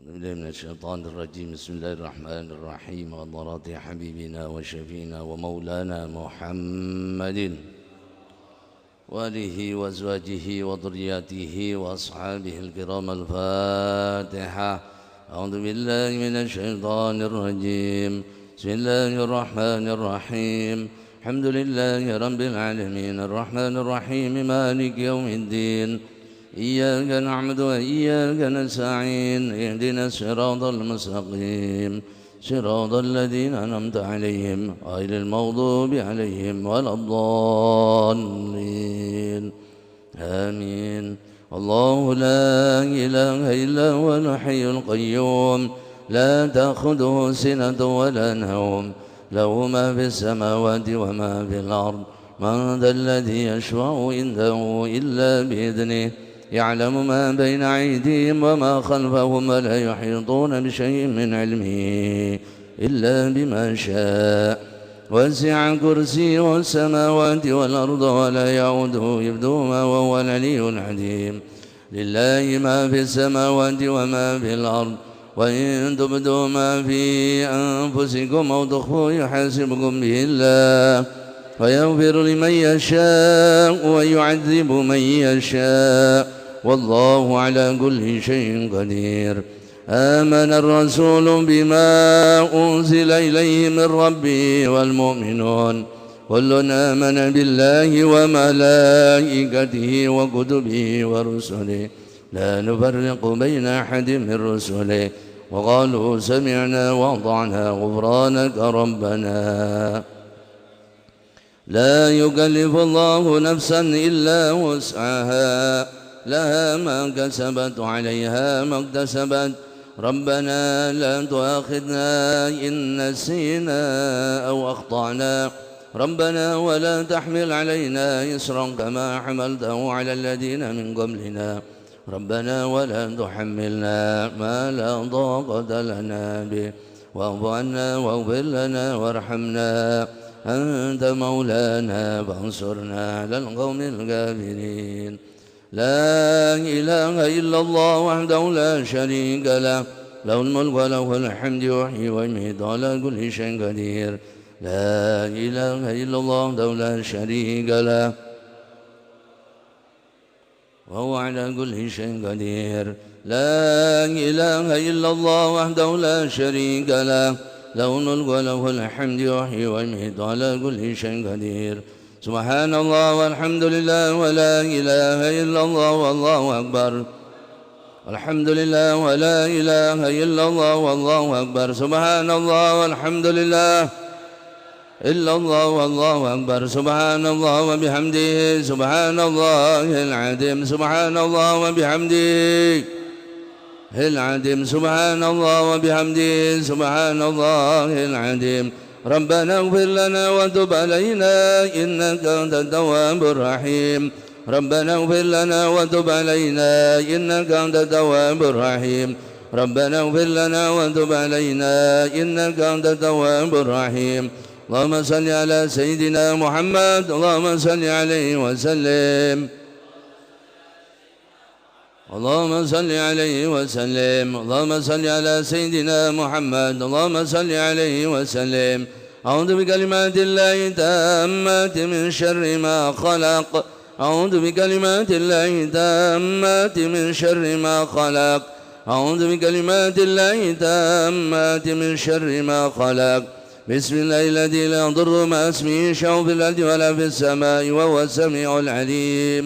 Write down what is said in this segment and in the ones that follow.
بالله من الشيطان الرجيم. بسم الله الرحمن الرحيم. وضرات حبيبنا وشفينا ومولانا محمد وآله وأزواجه وذرياته وأصحابه الكرام. الفاتحة. أعوذ بالله من الشيطان الرجيم. بسم الله الرحمن الرحيم. الحمد لله رب العالمين الرحمن الرحيم مالك يوم الدين. إياك نعبد وإياك نستعين. اهدنا الصراط المستقيم صراط الذين أنعمت عليهم غير المغضوب عليهم ولا الضالين. آمين. الله لا إله إلا هو الحي القيوم لا تأخذه سنة ولا نوم له ما في السماوات وما في الأرض. من ذا الذي يشفع عنده إلا بإذنه يعلم ما بين أيديهم وما خلفهم ولا يحيطون بشيء من علمه إلا بما شاء. وسع كرسيه السماوات والأرض ولا يعوده حفظهما وهو العلي العظيم. لله ما في السماوات وما في الأرض. وإن تبدوا ما في أنفسكم أو تخفوه يحاسبكم به الله ويغفر لمن يشاء ويعذب من يشاء والله على كل شيء قدير. آمن الرسول بما أنزل إليه من ربه والمؤمنون كل آمن بالله وملائكته وكتبه ورسله لا نفرق بين أحد من رسله وقالوا سمعنا وأطعنا غفرانك ربنا. لا يكلف الله نفسا إلا وسعها لها ما كسبت وعليها ما اكتسبت. ربنا لا تؤاخذنا إن نسينا أو أخطأنا. ربنا ولا تحمل علينا إصرا كما حملته على الذين من قبلنا. ربنا ولا تحملنا ما لا طاقة لنا به واعف عنا واغفر لنا وارحمنا أنت مولانا فانصرنا على القوم الكافرين. لا إله إلا الله وحده لا شريك له له الملك وله الحمد يحيي ويميت على كل شيء قدير. لا إله إلا الله وحده لا شريك له وهو على كل شيء قدير. لا إله إلا الله وحده لا شريك له له الملك وله الحمد يحيي ويميت على كل شيء قدير. سبحان الله والحمد لله ولا إله إلا الله والله أكبر. الحمد لله ولا إله إلا الله والله أكبر. سبحان الله والحمد لله إلا الله والله أكبر. سبحان الله وبحمده سبحان الله العظيم. سبحان الله وبحمده العظيم. سبحان الله وبحمده سبحان الله العظيم. ربنا اغفر لنا وتب علينا إنك أنت التواب الرحيم. ربنا اغفر لنا وتب علينا إنك أنت التواب الرحيم. ربنا اغفر لنا وتب علينا إنك أنت التواب الرحيم. اللهم صل على سيدنا محمد. اللهم صل عليه وسلم. اللهم صل عليه وسلم. اللهم صل على سيدنا محمد. اللهم صل عليه وسلم. أعوذ بكلمات الله التامات من شر ما خلق. أعوذ بكلمات الله التامات من شر ما خلق. أعوذ بكلمات الله التامات من شر ما خلق. بسم الله الذي لا يضر مع اسمه شيء في الأرض ولا في السماء وهو السميع العليم.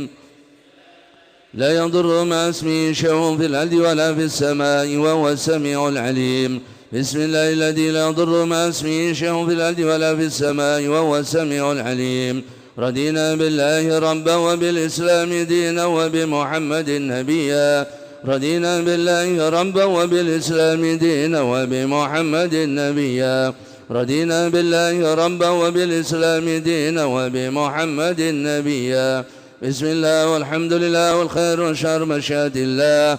لا يضر مع اسمه شيء في الأرض ولا في السماء وهو السميع العليم. بسم الله الذي لا يضر مع اسمه شيء في الأرض ولا في السماء وهو السميع العليم. رضينا بالله ربا وبالإسلام دينا وبمحمد نبيا. رضينا بالله ربا وبالإسلام دينا وبمحمد نبيا. رضينا بالله ربا وبالإسلام دينا وبمحمد نبيا. بسم الله والحمد لله والخير وشهر مشيئة الله.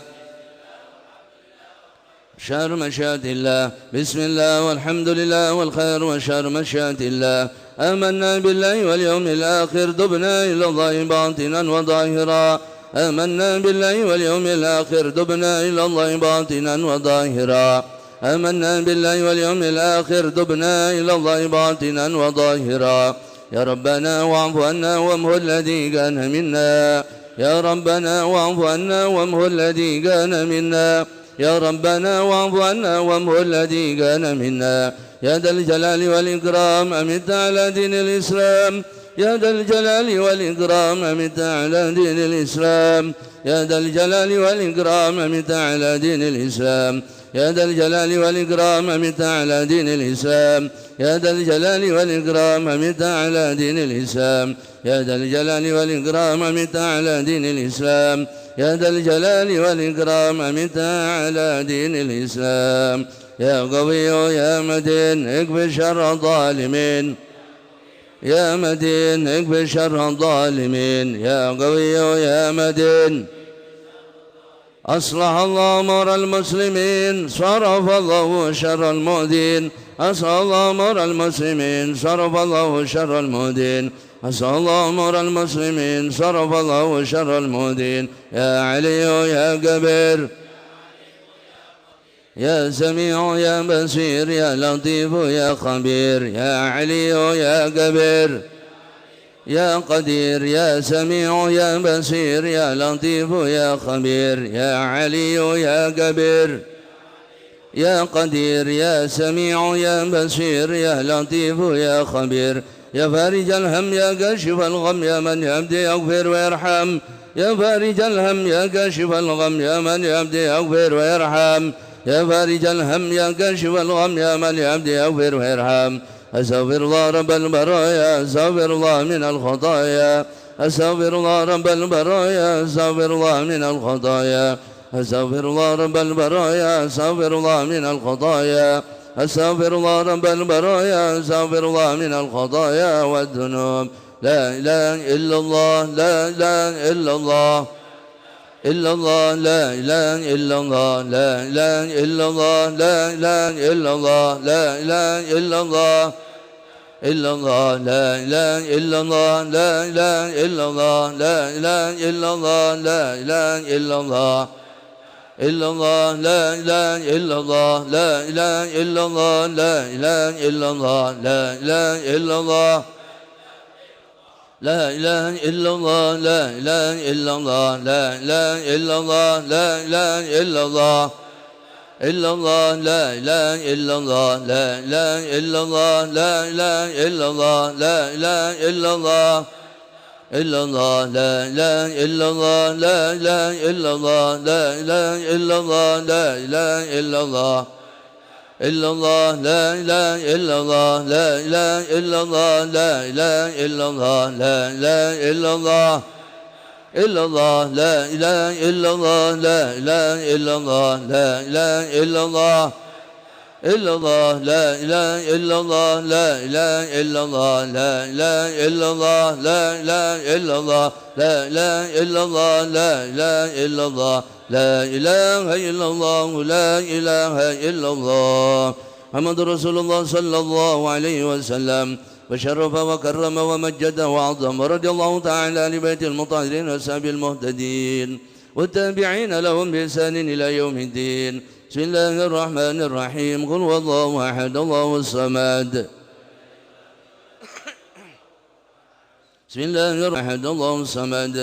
شهر مشيئة الله. بسم الله والحمد لله والخير وشهر مشيئة الله. آمنا بالله واليوم الآخر. تبنا إلى الله باطنا وظاهرا آمنا بالله واليوم الآخر تبنا إلى الله باطنا وظاهرا آمنا بالله واليوم الآخر تبنا إلى الله باطنا وظاهرا يا ربنا واعف عنا وامه الذي كان منا يا ربنا واعف عنا وامه الذي كان منا يا ربنا واعف عنا وامه الذي كان منا يا ذا الجلال والإكرام أمت على دين الإسلام يا ذا الجلال والإكرام أمت على دين الإسلام يا ذا الجلال والإكرام أمت على دين الإسلام يا ذا الجلال والإكرام أمت على دين الإسلام يا ذا الجلال والإكرام أمت على دين الإسلام يا ذا الجلال والإكرام أمت على دين الإسلام يا ذا الجلال والإكرام أمت على دين الإسلام يا قوي يا متين اكف شر الظالمين يا متين اكف شر الظالمين يا قوي يا متين أصلح الله أمر المسلمين صرف الله شر المؤذين أصلح الله أمر المسلمين صرف الله شر المؤذين أصلح الله أمر المسلمين صرف الله شر المؤذين يا علي يا كبير يا سميع يا بصير يا لطيف يا خبير يا علي يا كبير يا قدير يا سميع يا بصير يا لطيف يا خبير يا علي يا كبير يا قدير يا سميع يا بصير يا لطيف يا خبير يا فارج الهم يا كاشف الغم يا من يبدي يغفر ويرحم يا فارج الهم يا كاشف الغم يا من يبدي يغفر ويرحم يا فارج الهم يا كاشف الغم يا من يبدي يغفر ويرحم أستغفر الله رب البرايا أستغفر الله من الخطايا أستغفر الله رب البرايا أستغفر الله من الخطايا أستغفر الله رب البرايا أستغفر الله من الخطايا أستغفر الله رب البرايا أستغفر الله من الخطايا والذنوب لا إله إلا الله لا إله إلا الله إلا الله لا إله إلا الله لا إله إلا الله لا إله إلا الله لا إله إلا الله إلا الله لا إله إلا الله لا إله إلا الله لا إله إلا الله لا إله إلا الله إلا الله لا إله إلا الله لا إله إلا الله لا إله إلا الله لا إله إلا الله لا إله إلا الله لا إله إلا الله لا إله إلا الله لا إله إلا الله إلا الله لا إله إلا الله لا إله إلا الله لا إله إلا الله لا إله إلا الله إلا الله لا إله إلا الله لا إله إلا الله لا إله إلا الله لا إله إلا الله إلا الله لا إله إلا الله لا إله إلا الله لا إله إلا الله لا إله إلا الله إلا الله لا إله إلا الله لا إله إلا الله لا إله إلا الله إلا الله لا إله إلا الله لا إله إلا الله لا إله إلا الله لا إله إلا الله لا إله إلا الله لا إله إلا الله لا إله إلا الله لا إله إلا الله محمد رسول الله صلى الله عليه وسلم وشرف وكرم ومجد وعظم ورضي الله تعالى لبيت المطهرين وأصحاب المهتدين والتابعين لهم بإحسان إلى يوم الدين بسم الله الرحمن الرحيم قل هو الله أحد الله الصمد بسم الله الرحمن الله الصمد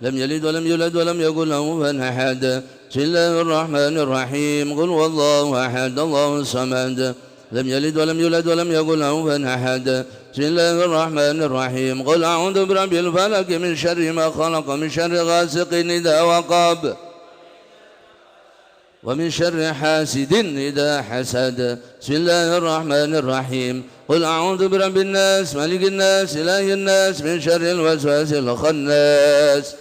لم يلد ولم يولد ولم يكن له كفوا أحد بسم الله الرحمن الرحيم قل هو الله أحد الله الصمد لم يلد ولم يولد ولم يكن له كفوا أحد بسم الله الرحمن الرحيم قل أعوذ برب الفلق من شر ما خلق من شر غاسق إذا وقب ومن شر حاسد إذا حسد بسم الله الرحمن الرحيم قل أعوذ برب الناس ملك الناس إله الناس من شر الوسواس الخناس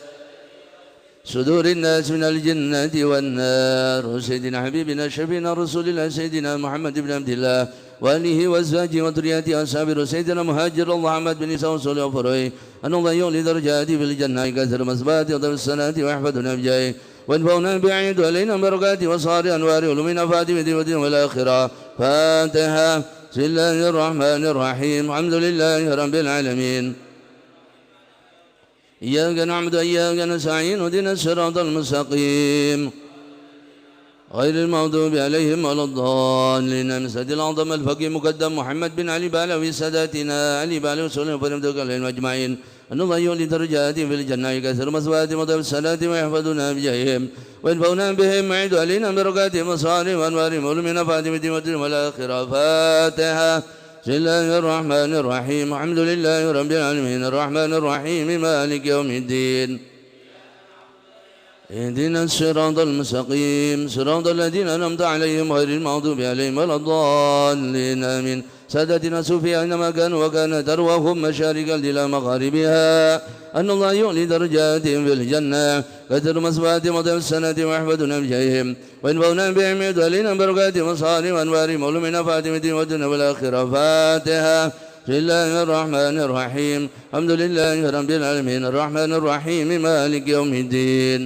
صدور الناس من الجنة والنار سيدنا حبيبنا شفينا رسول الله سيدنا محمد بن عبد الله وآله وأزواجه وذريته وأصحابه سيدنا مهاجر الله محمد بن عيسى وصلى وفرعه أن الله يولي درجاته في الجنة كثر مسبات وضر الصلاة ويحفظنا بجاهه وانفعنا بعيد علينا بركاته وصار أنوار علومنا فاتمة ودين والآخرة فاتحة بسم الله الرحمن الرحيم الحمد لله رب العالمين إياك نعبد وإياك نستعين اهدنا الصراط المستقيم غير المغضوب عليهم ولا الضالين. من سيد الأعظم الفقيه مقدم محمد بن علي بعلوي ساداتنا علي بعلوي وسلم فرمتك عليهم أجمعين أن الله يولي درجاتهم في الجنة يكثر مسواتهم وطيب الصلاة ويحفظنا بجاههم وينفعنا بهم ويعيد علينا بركاتهم وصالحهم وأنوارهم ولمنا فاتمتهم والدنيا والآخرة. فاتحة. بسم الله الرحمن الرحيم الحمد لله رب العالمين الرحمن الرحيم مالك يوم الدين اهدنا الصراط المستقيم صراط الذين أنعمت عليهم غير المغضوب عليهم ولا الضالين آمين. سادتنا صوفيا أينما كانوا وكانت أرواحهم مشارق إلى مغاربها أن الله يعلي درجاتهم في الجنة كثر مسواتهم وطيب السنة ويحفظنا بجاههم وينفعنا بهم ويعيد علينا بركاتهم وصالحهم وأنوارهم ولمنا فاتمتهم والدنيا والآخرة. فاتحة. بسم الله الرحمن الرحيم الحمد لله رب العالمين الرحمن الرحيم مالك يوم الدين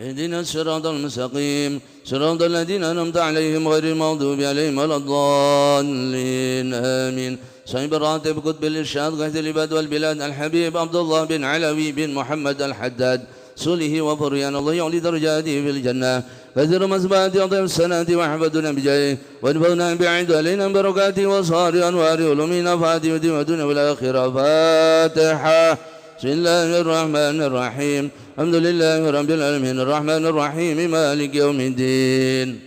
اهدنا الصراط المستقيم صراط الذين أنعمت عليهم غير المغضوب عليهم ولا الضالين آمين. صاحب الراتب قطب الإرشاد غيث العباد والبلاد الحبيب عبد الله بن علوي بن محمد الحداد صليه وفريان الله يعلي درجاته في الجنة كثير مسبات وطيب السنة وحفظنا بجاهه وانفعنا بعيد علينا بركاته وصار أنوار علومنا فاتمة ودنيا والآخرة. فاتحة. بسم الله الرحمن الرحيم الحمد لله رب العالمين الرحمن الرحيم مالك يوم الدين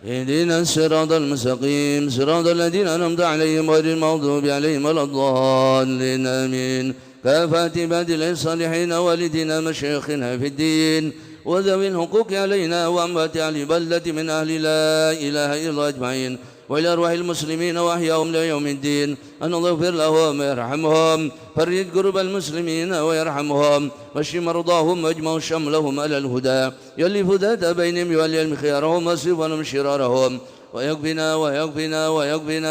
اهدنا الصراط المستقيم صراط الذين أنعمت عليهم غير المغضوب عليهم ولا الضالين آمين. كافات عباد الله الصالحين والدينا مشايخنا في الدين وذوي الحقوق علينا وأموات أهل البلدة من أهل لا إله إلا الله أجمعين وإلى أرواح المسلمين وأحياهم ليوم الدين أن الله يغفر لهم ويرحمهم فرج قرب المسلمين ويرحمهم واشف مرضاهم واجمع شملهم على الهدى يلف ذات بينهم يولي خيارهم واصرف عنهم شرارهم ويكفنا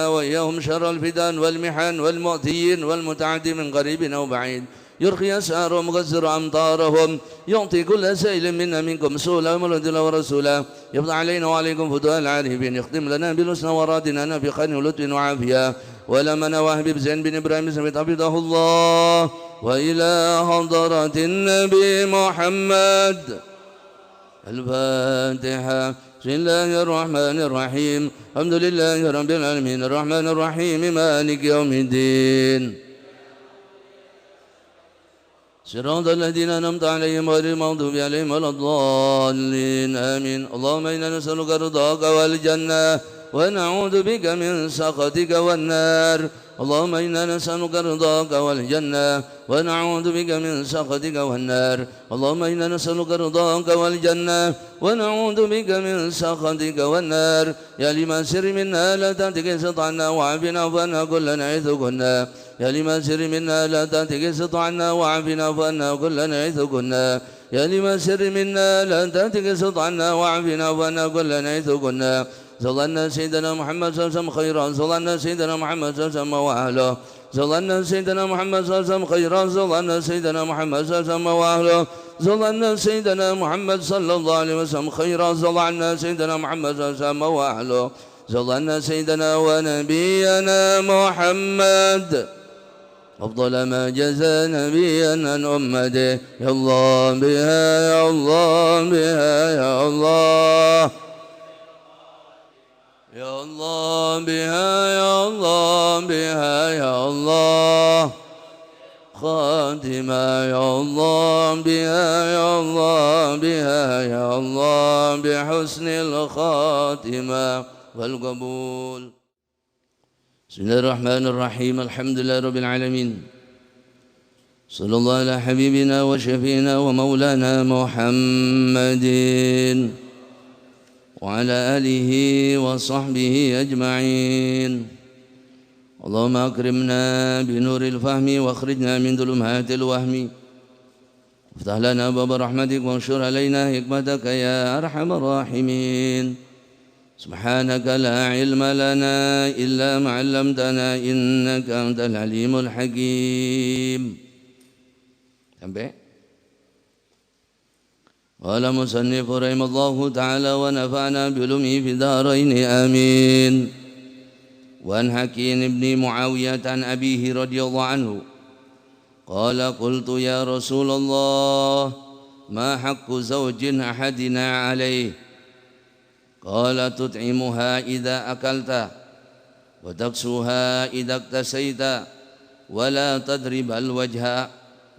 وإياهم شر الفتن والمحن والمؤتيين والمتعدي من قريب أو بعيد يرخي أسعارهم ويغزر أمطارهم يعطي كل سائل منا منكم سؤلا ومرسلا ورسولا يفضل علينا وعليكم فتوى العارفين يختم لنا بالحسنى ورادنا في خير ولطف وعافية ولمنا وحبيب زين بن إبراهيم سميت حفظه الله وإلى حضرة النبي محمد. الفاتحة. بسم الله الرحمن الرحيم الحمد لله رب العالمين الرحمن الرحيم مالك يوم الدين صراط الذين أنعمت عليهم غير المغضوب عليهم ولا الضالين آمين. اللهم إنا نسألك رضاك والجنة ونعوذ بك من سخطك والنار. اللهم إنا نسألك رضاك والجنة ونعوذ بك من سخطك والنار. اللهم إنا نسألك رضاك والجنة ونعوذ بك من سخطك والنار. يا لما سر منا لا تأتك استطعنا وعافنا فأنا كلنا حيث كنا. يا لما سر منا لا تأتك استطعنا وعافنا فأنا كلنا حيث كنا. يا لما سر منا لا تأتك استطعنا وعافنا فأنا كلنا حيث كنا. صلى الله سيدنا محمد صلى الله عليه وسلم خيرا صلى الله سيدنا محمد صلى الله عليه وسلم وأهله صلى الله سيدنا محمد صلى الله عليه وسلم خيرا صلى الله سيدنا محمد صلى الله عليه وسلم وأهله صلى الله سيدنا محمد صلى الله عليه وسلم خيرا صلى الله سيدنا محمد صلى الله عليه وسلم وأهله صلى الله سيدنا ونبينا محمد أفضل ما جزى نبيا عن أمته. يا الله بها يا الله بها يا الله يا الله بها يا الله بها يا الله خاتمة يا الله بها يا الله بها يا الله بحسن الخاتمة والقبول. بسم الله الرحمن الرحيم الحمد لله رب العالمين صلى الله على حبيبنا وشفينا ومولانا محمد وعلى آله وصحبه أجمعين. اللهم أكرمنا بنور الفهم واخرجنا من ظلمات الوهم افتح لنا باب رحمتك وانشر علينا حكمتك يا أرحم الراحمين. سبحانك لا علم لنا إلا ما علمتنا إنك أنت العليم الحكيم. sampai قال مصنف رحمه الله تعالى ونفعنا بعلومه في الدارين آمين. وعن حكيم بن معاوية عن أبيه رضي الله عنه قال قلت يا رسول الله ما حق زوج أحدنا عليه قال تطعمها إذا أكلت وتكسوها إذا اكتسيت ولا تضرب الوجه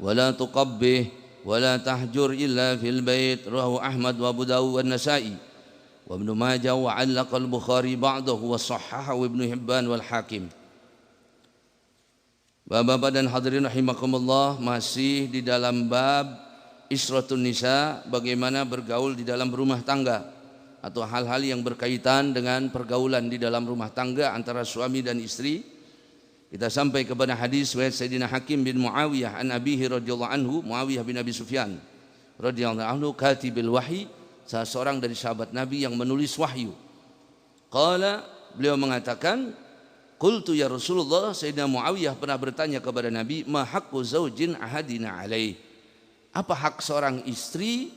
ولا تقبه ولا تحجر إلا في البيت. رواه أحمد وأبو داود والنسائي وابن ماجه وعلق البخاري بعضه وصححه ابن حبان والحاkim. Bapak-bapak dan hadirin rahimakumullah, masih di dalam bab Isratun Nisa, bagaimana bergaul di dalam rumah tangga atau hal-hal yang berkaitan dengan pergaulan di dalam rumah tangga antara suami dan istri. Kita sampai kepada hadis riwayat Sayyidina Hakim bin Muawiyah an abihi radhiyallahu anhu, Muawiyah bin Abi Sufyan radhiyallahu anhu, katibil wahyi, salah seorang dari sahabat Nabi yang menulis wahyu. Qala, beliau mengatakan, qultu ya Rasulullah, Sayyidina Muawiyah pernah bertanya kepada Nabi, ma haqqu zaujin ahadina alaih, apa hak seorang istri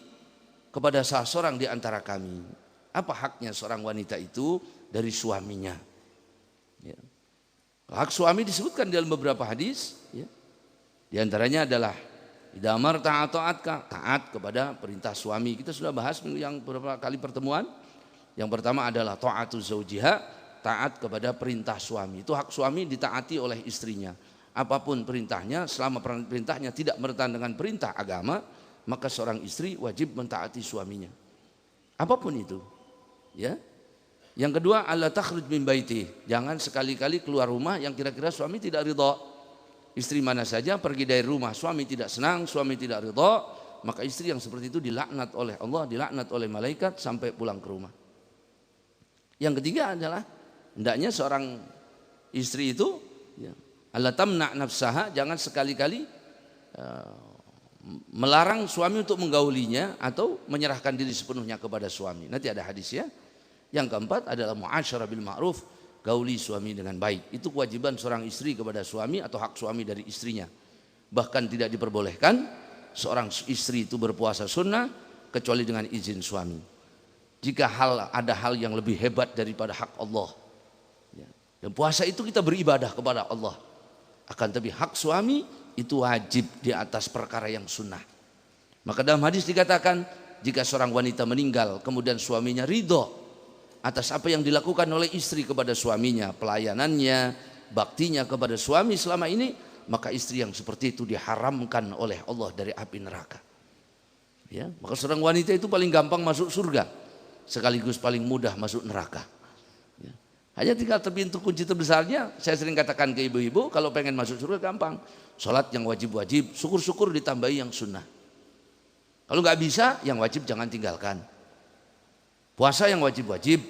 kepada salah seorang di antara kami? Apa haknya seorang wanita itu dari suaminya? Ya. Hak suami disebutkan dalam beberapa hadis, ya. Di antaranya adalah idza amarta ta'atka, taat kepada perintah suami. Kita sudah bahas yang beberapa kali pertemuan. Yang pertama adalah ta'atu zaujiha, taat kepada perintah suami. Itu hak suami ditaati oleh istrinya. Apapun perintahnya, selama perintahnya tidak bertentangan dengan perintah agama, maka seorang istri wajib mentaati suaminya. Apapun itu. Ya. Yang kedua, alla takhruj min baiti. Jangan sekali-kali keluar rumah yang kira-kira suami tidak ridha. Istri mana saja pergi dari rumah, suami tidak senang, suami tidak ridha, maka istri yang seperti itu dilaknat oleh Allah, dilaknat oleh malaikat sampai pulang ke rumah. Yang ketiga adalah hendaknya seorang istri itu ya, alla tamna nafsaha, jangan sekali-kali melarang suami untuk menggaulinya atau menyerahkan diri sepenuhnya kepada suami. Nanti ada hadisnya. Yang keempat adalah muasyarah bil ma'ruf, gauli suami dengan baik. Itu kewajiban seorang istri kepada suami atau hak suami dari istrinya. Bahkan tidak diperbolehkan seorang istri itu berpuasa sunnah kecuali dengan izin suami. Jika ada hal yang lebih hebat daripada hak Allah. Dan puasa itu kita beribadah kepada Allah. Akan tapi hak suami itu wajib di atas perkara yang sunnah. Maka dalam hadis dikatakan, jika seorang wanita meninggal kemudian suaminya ridho atas apa yang dilakukan oleh istri kepada suaminya, pelayanannya, baktinya kepada suami selama ini, maka istri yang seperti itu diharamkan oleh Allah dari api neraka. Ya, maka seorang wanita itu paling gampang masuk surga, sekaligus paling mudah masuk neraka. Ya. Hanya tinggal pintu kunci terbesarnya, saya sering katakan ke ibu-ibu, kalau pengen masuk surga gampang. Sholat yang wajib-wajib, syukur-syukur ditambahi yang sunnah. Kalau nggak bisa, yang wajib jangan tinggalkan. Puasa yang wajib-wajib,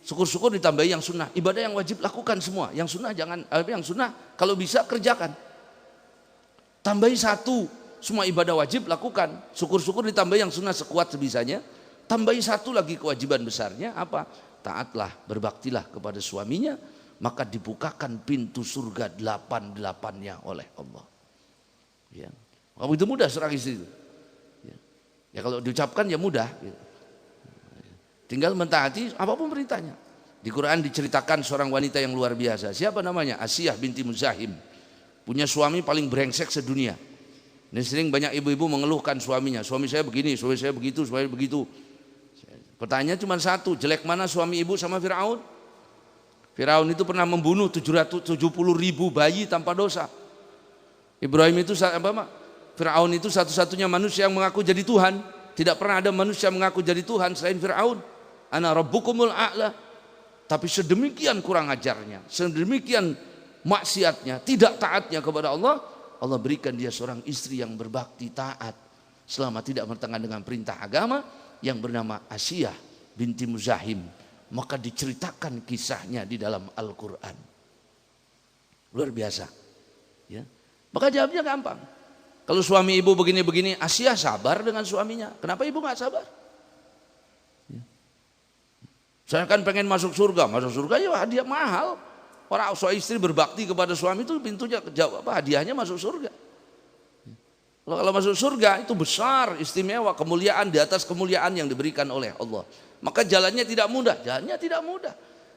syukur-syukur ditambahi yang sunnah. Ibadah yang wajib lakukan semua, yang sunnah jangan, yang sunnah kalau bisa kerjakan. Tambahi satu, semua ibadah wajib lakukan. Syukur-syukur ditambahi yang sunnah sekuat sebisanya. Tambahi satu lagi kewajiban besarnya apa? Taatlah, berbaktilah kepada suaminya, maka dibukakan pintu surga 8-8-nya oleh Allah. Ya, kalau itu mudah seorang istri itu. Ya kalau diucapkan ya mudah. Gitu. Tinggal mentaati apapun perintahnya. Di Quran diceritakan seorang wanita yang luar biasa. Siapa namanya? Asiyah binti Muzahim. Punya suami paling brengsek sedunia. Dan sering banyak ibu-ibu mengeluhkan suaminya. Suami saya begini, suami saya begitu, suami saya begitu. Pertanyaannya cuma satu, jelek mana suami ibu sama Fir'aun? Fir'aun itu pernah membunuh 770.000 bayi tanpa dosa. Ibrahim itu Fir'aun itu satu-satunya manusia yang mengaku jadi Tuhan. Tidak pernah ada manusia yang mengaku jadi Tuhan selain Fir'aun. Ana rabbukumul a'la. Tapi sedemikian kurang ajarnya, sedemikian maksiatnya, tidak taatnya kepada Allah, Allah berikan dia seorang istri yang berbakti taat selama tidak bertentangan dengan perintah agama, yang bernama Asiyah binti Muzahim. Maka diceritakan kisahnya di dalam Al-Quran. Luar biasa. Ya. Maka jawabnya gampang. Kalau suami ibu begini-begini, Asiyah sabar dengan suaminya. Kenapa ibu gak sabar? Saya kan pengen masuk surga ya hadiah mahal. Orang suami istri berbakti kepada suami itu pintunya jawab apa? Hadiahnya masuk surga. Kalau masuk surga itu besar, istimewa, kemuliaan di atas kemuliaan yang diberikan oleh Allah. Maka jalannya tidak mudah,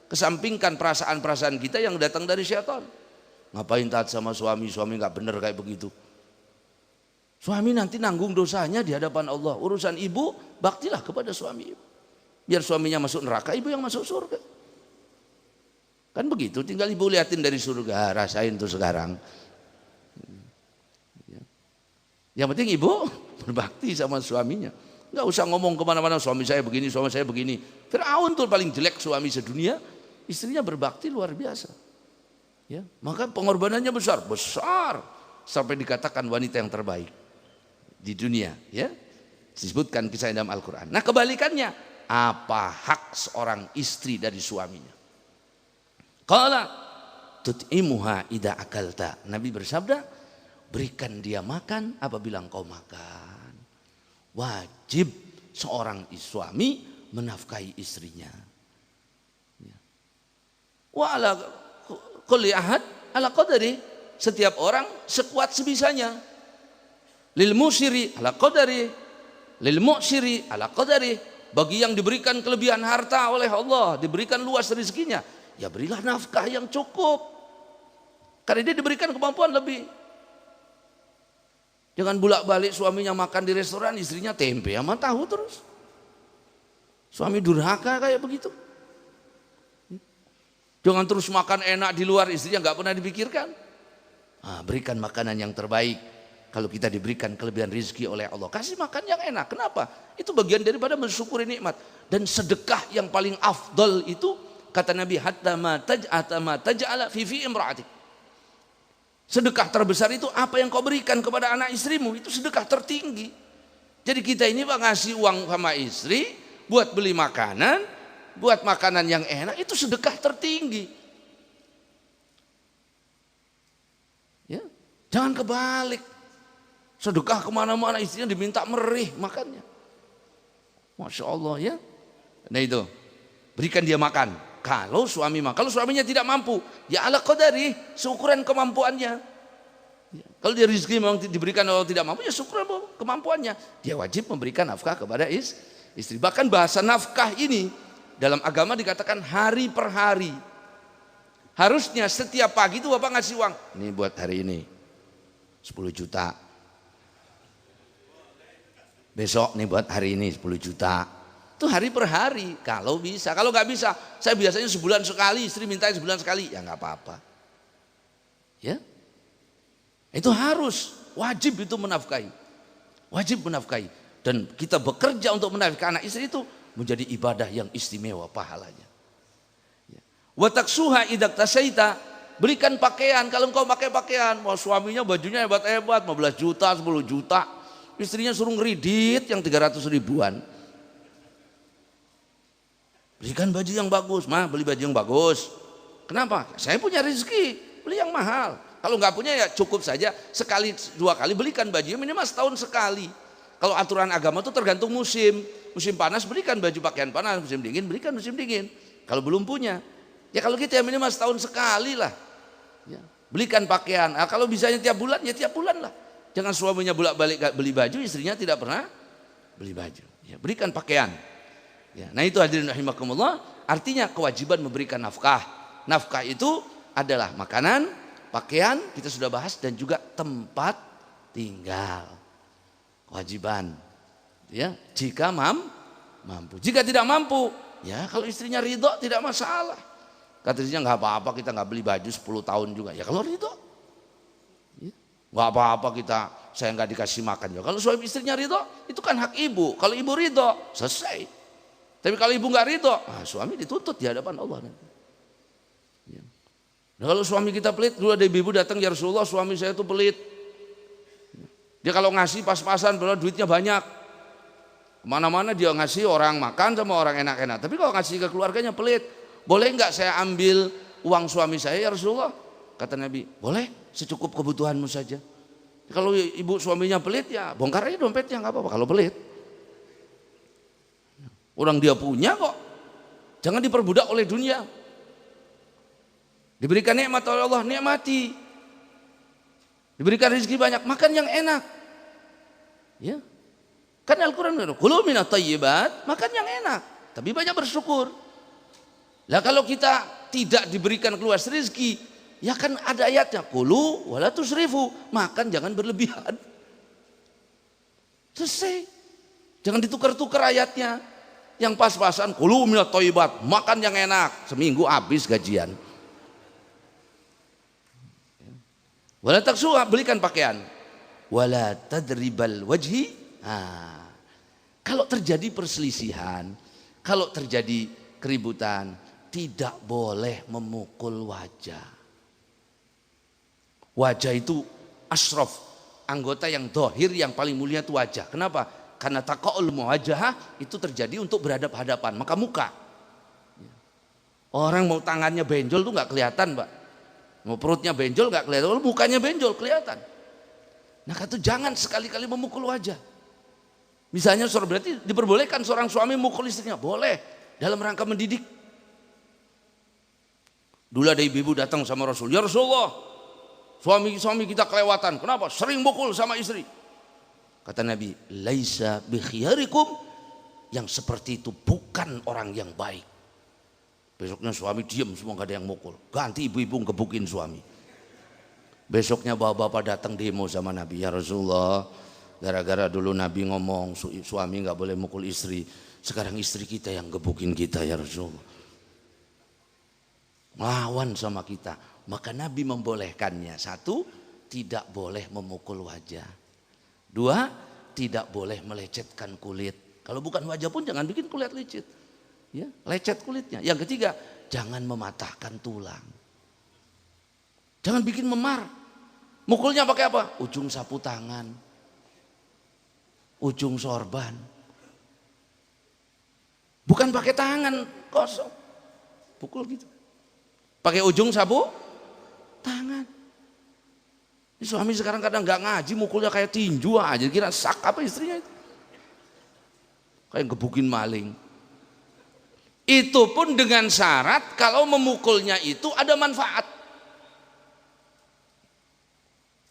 Kesampingkan perasaan-perasaan kita yang datang dari syaitan. Ngapain taat sama suami nggak bener kayak begitu. Suami nanti nanggung dosanya di hadapan Allah. Urusan ibu, baktilah kepada suami. Biar suaminya masuk neraka, ibu yang masuk surga. Kan begitu, tinggal ibu liatin dari surga, rasain tuh sekarang. Yang penting ibu berbakti sama suaminya. Enggak usah ngomong kemana-mana, suami saya begini, suami saya begini. Fir'aun tuh paling jelek suami sedunia, istrinya berbakti luar biasa. Ya, maka pengorbanannya besar, sampai dikatakan wanita yang terbaik di dunia, ya. Disebutkan kisah dalam Al-Qur'an. Nah, kebalikannya, apa hak seorang istri dari suaminya? Qala tut'imuha idza akalta. Nabi bersabda, berikan dia makan apabila engkau makan. Wajib seorang suami menafkahi istrinya. Wa ala kulli ahad ala qadari. Setiap orang sekuat sebisanya. Lil musiri ala qadari, lil mu'siri ala qadari. Bagi yang diberikan kelebihan harta oleh Allah, diberikan luas rezekinya, ya berilah nafkah yang cukup. Karena dia diberikan kemampuan lebih. Jangan bolak-balik suaminya makan di restoran, istrinya tempe sama tahu terus. Suami durhaka kayak begitu. Jangan terus makan enak di luar, istrinya nggak pernah dipikirkan. Nah, berikan makanan yang terbaik. Kalau kita diberikan kelebihan rezeki oleh Allah, kasih makan yang enak. Kenapa? Itu bagian daripada mensyukuri nikmat. Dan sedekah yang paling afdal itu, kata Nabi, hatta ma taj'ala fi imra'atik. Sedekah terbesar itu apa yang kau berikan kepada anak istrimu, itu sedekah tertinggi. Jadi kita ini Pak ngasih uang sama istri buat beli makanan, buat makanan yang enak, itu sedekah tertinggi. Ya, jangan kebalik. Sedekah kemana-mana istrinya diminta merih makannya. Masya Allah ya. Nah itu, berikan dia makan. Kalau suami makan, kalau suaminya tidak mampu, ya ala qadari, seukuran kemampuannya. Ya, kalau dia rezeki memang diberikan kalau tidak mampu, ya seukuran kemampuannya. Dia wajib memberikan nafkah kepada istri. Bahkan bahasa nafkah ini dalam agama dikatakan hari per hari. Harusnya setiap pagi itu Bapak ngasih uang. Ini buat hari ini 10 juta. Besok nih buat hari ini 10 juta. Itu hari per hari kalau bisa. Kalau nggak bisa, saya biasanya sebulan sekali, istri minta sebulan sekali, ya nggak apa-apa. Ya, itu harus, wajib itu menafkahi. Wajib menafkahi. Dan kita bekerja untuk menafkahi anak istri itu menjadi ibadah yang istimewa pahalanya. Wa taksuha idak tasaita, berikan pakaian. Kalau engkau pakai pakaian, wah suaminya bajunya hebat-hebat, 15 juta, 10 juta. Istrinya suruh ngeridit yang 300 ribuan. Berikan baju yang bagus, mah beli baju yang bagus. Kenapa? Saya punya rezeki, beli yang mahal. Kalau nggak punya ya cukup saja sekali 2 kali belikan baju minimal setahun sekali. Kalau aturan agama itu tergantung musim. Musim panas berikan baju pakaian panas, musim dingin berikan musim dingin. Kalau belum punya, ya kalau kita ya minimal setahun sekali lah. Ya, belikan pakaian. Nah, kalau bisanya tiap bulan ya tiap bulan lah. Jangan suaminya bolak-balik beli baju, istrinya tidak pernah beli baju. Ya, berikan pakaian. Ya, nah itu hadirin rahimakumullah, artinya kewajiban memberikan nafkah. Nafkah itu adalah makanan, pakaian, kita sudah bahas, dan juga tempat tinggal. Kewajiban. Ya, jika mampu. Jika tidak mampu, ya kalau istrinya ridho tidak masalah. Kata istrinya nggak apa-apa kita nggak beli baju 10 tahun juga. Ya kalau ridho. Gak apa-apa saya nggak dikasih makan. Kalau suami istrinya ridho, itu kan hak ibu. Kalau ibu ridho, selesai. Tapi kalau ibu nggak ridho, suami dituntut di hadapan Allah. Ya. Nah, kalau suami kita pelit, dulu ada ibu datang, ya Rasulullah suami saya itu pelit. Dia kalau ngasih pas-pasan, padahal duitnya banyak. Kemana-mana dia ngasih orang makan sama orang enak-enak. Tapi kalau ngasih ke keluarganya pelit, boleh nggak saya ambil uang suami saya ya Rasulullah? Kata Nabi, boleh, secukup kebutuhanmu saja. Kalau ibu suaminya pelit ya bongkar aja dompetnya, nggak apa-apa kalau pelit. Orang dia punya kok. Jangan diperbudak oleh dunia. Diberikan nikmat oleh Allah, nikmati. Diberikan rezeki banyak, makan yang enak. Ya. Kan Al-Qur'an bilang, "Kulu minat thayyibat", makan yang enak, tapi banyak bersyukur. Lah kalau kita tidak diberikan keluar rezeki, ya kan ada ayatnya, kulu wala tusrifu, makan jangan berlebihan. Selesai. Jangan ditukar-tukar ayatnya. Yang pas-pasan, kulu minat thayyibat, makan yang enak, seminggu habis gajian. Wala taksuha, belikan pakaian. Wala tadribal wajhi. Nah, kalau terjadi perselisihan, kalau terjadi keributan, tidak boleh memukul wajah. Wajah itu asyraf, anggota yang dohir yang paling mulia itu wajah. Kenapa? Karena taqaul muwajahah itu terjadi untuk berhadap-hadapan, maka muka. Orang mau tangannya benjol tuh nggak kelihatan, Pak. Mau perutnya benjol nggak kelihatan, mukanya benjol kelihatan. Nah, itu jangan sekali-kali memukul wajah. Misalnya berarti diperbolehkan seorang suami memukul istrinya, boleh dalam rangka mendidik. Dulu ada ibu-ibu datang sama Rasul, ya Rasulullah, suami kita kelewatan, kenapa? Sering mukul sama istri. Kata Nabi, laisa bikhiyarikum, yang seperti itu bukan orang yang baik. Besoknya suami diam, semua gak ada yang mukul. Ganti ibu-ibu ngebukin suami. Besoknya bapak-bapak datang demo sama Nabi, ya Rasulullah, gara-gara dulu Nabi ngomong suami gak boleh mukul istri, sekarang istri kita yang gebukin kita ya Rasulullah. Lawan sama kita. Maka Nabi membolehkannya. Satu, tidak boleh memukul wajah. Dua, tidak boleh melecetkan kulit. Kalau bukan wajah pun jangan bikin kulit lecet. Ya, lecet kulitnya. Yang ketiga, jangan mematahkan tulang. Jangan bikin memar. Mukulnya pakai apa? Ujung sapu tangan, ujung sorban. Bukan pakai tangan kosong. Pukul gitu. Pakai ujung sapu tangan. Ini suami sekarang kadang nggak ngaji, mukulnya kayak tinju aja. Kira sak apa istrinya itu? Kayak gebukin maling. Itu pun dengan syarat kalau memukulnya itu ada manfaat.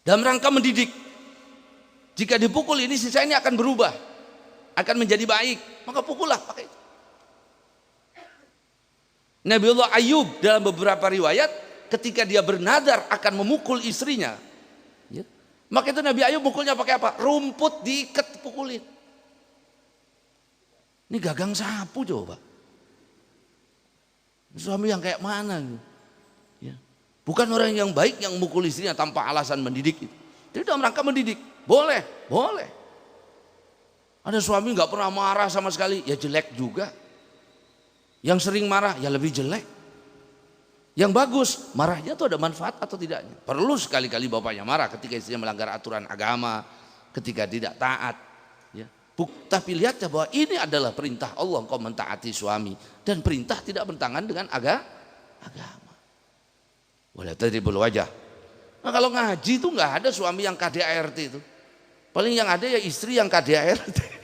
Dalam rangka mendidik. Jika dipukul ini sisanya akan berubah. Akan menjadi baik. Maka pukullah pakai itu. Nabiullah Ayub dalam beberapa riwayat ketika dia bernadar akan memukul istrinya. Ya, maka itu Nabi Ayub mukulnya pakai apa? Rumput diikat pukulin. Ini gagang sapu coba. Suami yang kayak mana? Ya. Bukan orang yang baik yang mukul istrinya tanpa alasan mendidik. Jadi dalam rangka mendidik, boleh. Ada suami nggak pernah marah sama sekali, ya jelek juga. Yang sering marah, ya lebih jelek. Yang bagus, marahnya tuh ada manfaat atau tidaknya. Perlu sekali-kali bapaknya marah ketika istrinya melanggar aturan agama, ketika tidak taat. Ya. Tapi lihat ya bahwa ini adalah perintah Allah, engkau mentaati suami, dan perintah tidak bertentangan dengan agama. Boleh tadribul wajah. Nah, kalau ngaji itu nggak ada suami yang KDART itu. Paling yang ada ya istri yang KDART.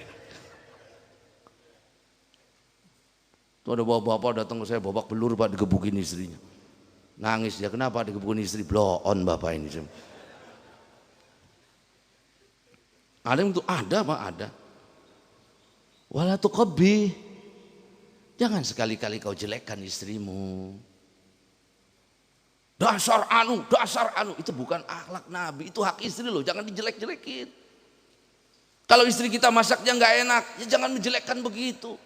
Tuh ada bapak-bapak datang ke saya, babak belur Pak, digebukin istrinya. Nangis dia, kenapa digebukin istri? Blow on bapak ini. Ada yang itu ada Pak, ada. Wala tuqabbi, jangan sekali-kali kau jelekkan istrimu. Dasar anu, itu bukan akhlak Nabi, itu hak istri loh, jangan dijelek-jelekin. Kalau istri kita masaknya nggak enak, ya jangan menjelekkan begitu.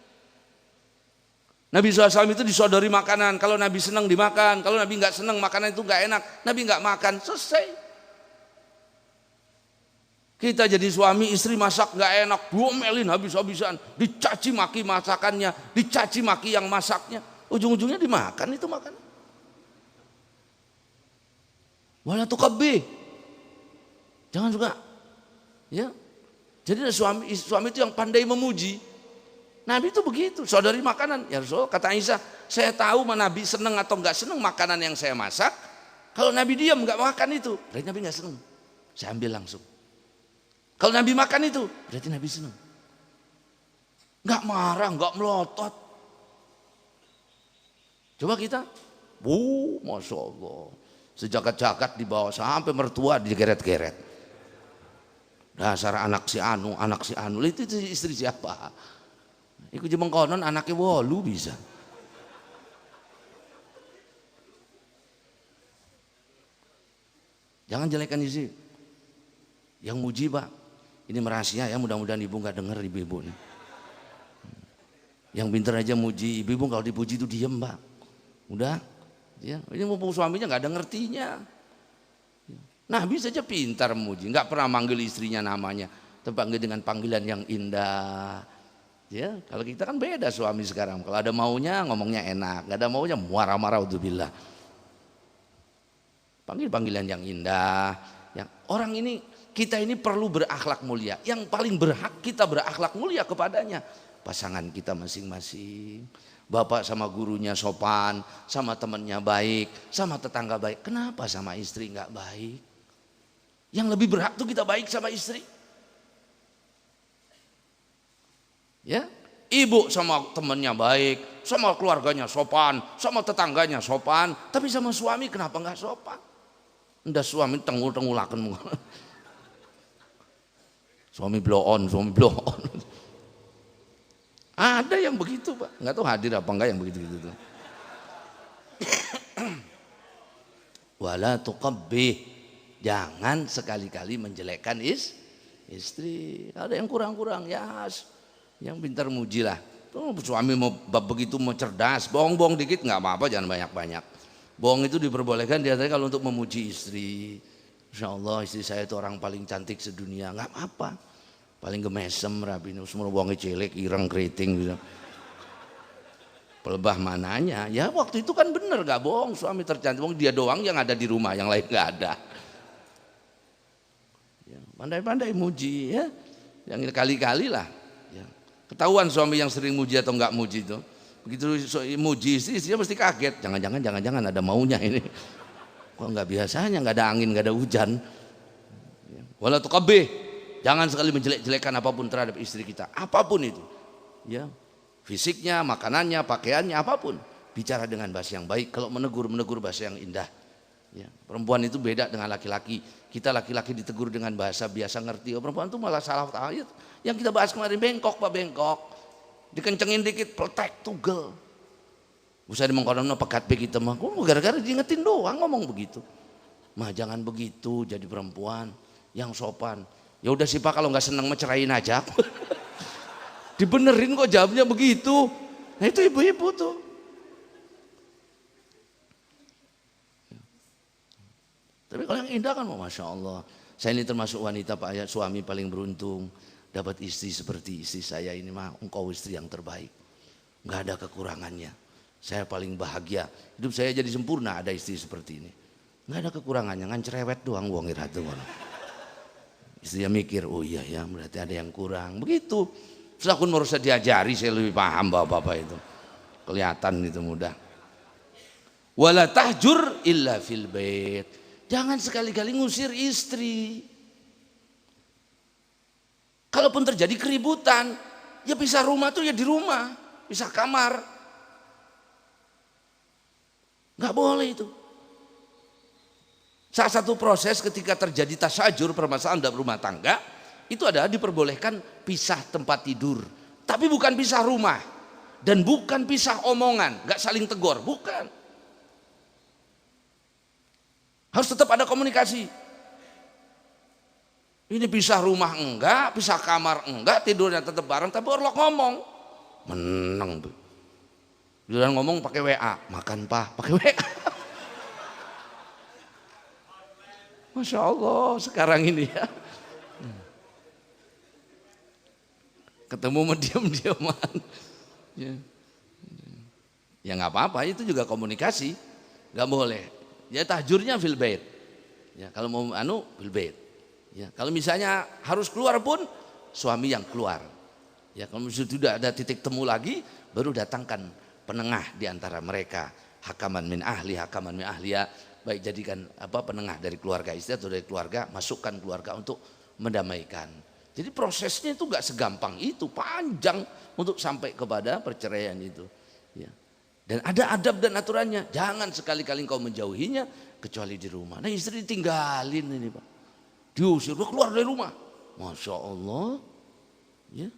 Nabi SAW itu disodori makanan, kalau Nabi senang dimakan, kalau Nabi nggak senang makanan itu nggak enak, Nabi nggak makan, selesai. Kita jadi suami istri masak nggak enak, diomelin habis-habisan, dicaci maki masakannya, dicaci maki yang masaknya, ujung-ujungnya dimakan itu makan. Wala tuqabbi, jangan suka, ya. Jadi suami itu yang pandai memuji. Nabi itu begitu, saudari makanan. Ya Rasul, kata Aisyah, saya tahu Nabi senang atau nggak senang makanan yang saya masak. Kalau Nabi diam nggak makan itu, berarti Nabi nggak senang. Saya ambil langsung. Kalau Nabi makan itu, berarti Nabi senang. Nggak marah, nggak melotot. Coba kita, masya Allah, sejagat-jagat di bawah sampai mertua digeret-geret. Dasar anak si anu, itu istri siapa? Iku cuma konon anaknya wolu bisa. Jangan jelekan istri. Yang muji Pak, Ini merahasia ya, mudah-mudahan ibu nggak dengar ibu-ibu nih. Yang pintar aja muji, ibu-ibu kalau dipuji itu diem mbak. Udah, ya, ini mumpung suaminya nggak ada ngertinya. Nah bisa aja pintar muji, nggak pernah manggil istrinya namanya, terpanggil dengan panggilan yang indah. Ya, kalau kita kan beda suami sekarang. Kalau ada maunya ngomongnya enak, nggak ada maunya marah-marah udzubillah. Panggil panggilan yang indah. Yang orang ini, kita ini perlu berakhlak mulia. Yang paling berhak kita berakhlak mulia kepadanya pasangan kita masing-masing. Bapak sama gurunya sopan, sama temannya baik, sama tetangga baik. Kenapa sama istri nggak baik? Yang lebih berhak tuh kita baik sama istri. Ya, ibu sama temannya baik, sama keluarganya sopan, sama tetangganya sopan, tapi sama suami kenapa nggak sopan? Ndak suami tengul-tengulaken. Suami blow on. Ada yang begitu Pak, nggak tahu hadir apa enggak yang begitu-gitu. Wala tuqabbih, jangan sekali-kali menjelekkan istri. Ada yang kurang-kurang ya, yang pintar muji lah. Suami mau begitu mau cerdas, bohong-bohong dikit nggak apa-apa, jangan banyak-banyak. Bohong itu diperbolehkan diantaranya kalau untuk memuji istri. Insya Allah istri saya itu orang paling cantik sedunia, nggak apa-apa. Paling gemesem rapi, semua bohongnya jelek, ireng, keriting gitu. Pelebah mananya? Ya waktu itu kan bener gak bohong, suami tercantik, dia doang yang ada di rumah, yang lain gak ada. Ya, pandai-pandai muji ya, yang kali-kali lah. Ya. Ketahuan suami yang sering muji atau nggak muji itu. Begitu muji istrinya mesti kaget, jangan-jangan ada maunya ini. Kok nggak biasanya, nggak ada angin, nggak ada hujan. Ya. Wala tuqabbih. Jangan sekali menjelek-jelekan apapun terhadap istri kita, apapun itu, ya, fisiknya, makanannya, pakaiannya, apapun. Bicara dengan bahasa yang baik. Kalau menegur bahasa yang indah. Ya, perempuan itu beda dengan laki-laki. Kita laki-laki ditegur dengan bahasa biasa ngerti. Perempuan itu malah salah ayat. Yang kita bahas kemarin bengkok Pak, bengkok. Dikencengin dikit, pletek, tugel. Usah dimengkonon pekat be kita mah. Gara-gara diingetin doang ngomong begitu. Mah jangan begitu, jadi perempuan yang sopan. Ya udah sih Pak, kalau nggak seneng mah cerain aja. Dibenerin kok jawabnya begitu. Nah itu ibu-ibu tuh. Tapi kalau yang indah kan, masya Allah. Saya ini termasuk wanita Pak ya, suami paling beruntung. Dapat istri seperti istri saya ini mah, engkau istri yang terbaik. Nggak ada kekurangannya. Saya paling bahagia. Hidup saya jadi sempurna ada istri seperti ini. Nggak ada kekurangannya, ngan cerewet doang wong iratu. Istrinya mikir, oh iya ya berarti ada yang kurang. Begitu. Terus aku harus diajari, saya lebih paham bapak-bapak itu. Kelihatan itu mudah. Wala tahjur illa fil bait. Jangan sekali-kali ngusir istri. Kalaupun terjadi keributan, ya pisah rumah tuh ya di rumah, pisah kamar. Nggak boleh itu. Salah satu proses ketika terjadi tasajur, permasalahan dalam rumah tangga, itu adalah diperbolehkan pisah tempat tidur. Tapi bukan pisah rumah. Dan bukan pisah omongan, nggak saling tegur, bukan. Harus tetap ada komunikasi. Ini pisah rumah enggak, pisah kamar enggak, tidurnya tetap bareng, tapi orlok ngomong. Menang. Jangan ngomong pakai WA, makan Pak, pakai WA. Masya Allah sekarang ini ya. Ketemu mendiam-diaman. Ya nggak apa-apa, itu juga komunikasi. Nggak boleh. Ya tahjurnya fil bait. Ya kalau mau fil bait. Ya kalau misalnya harus keluar pun suami yang keluar. Ya kalau sudah ada titik temu lagi, baru datangkan penengah di antara mereka. Hakaman min ahli, hakaman min ahliya. Baik jadikan penengah dari keluarga istri atau dari keluarga, masukkan keluarga untuk mendamaikan. Jadi prosesnya itu nggak segampang itu, panjang untuk sampai kepada perceraian itu. Ya. Dan ada adab dan aturannya. Jangan sekali-kali kau menjauhinya kecuali di rumah. Nah istri ditinggalin ini Pak, diusir, keluar dari rumah. Masya Allah. Ya.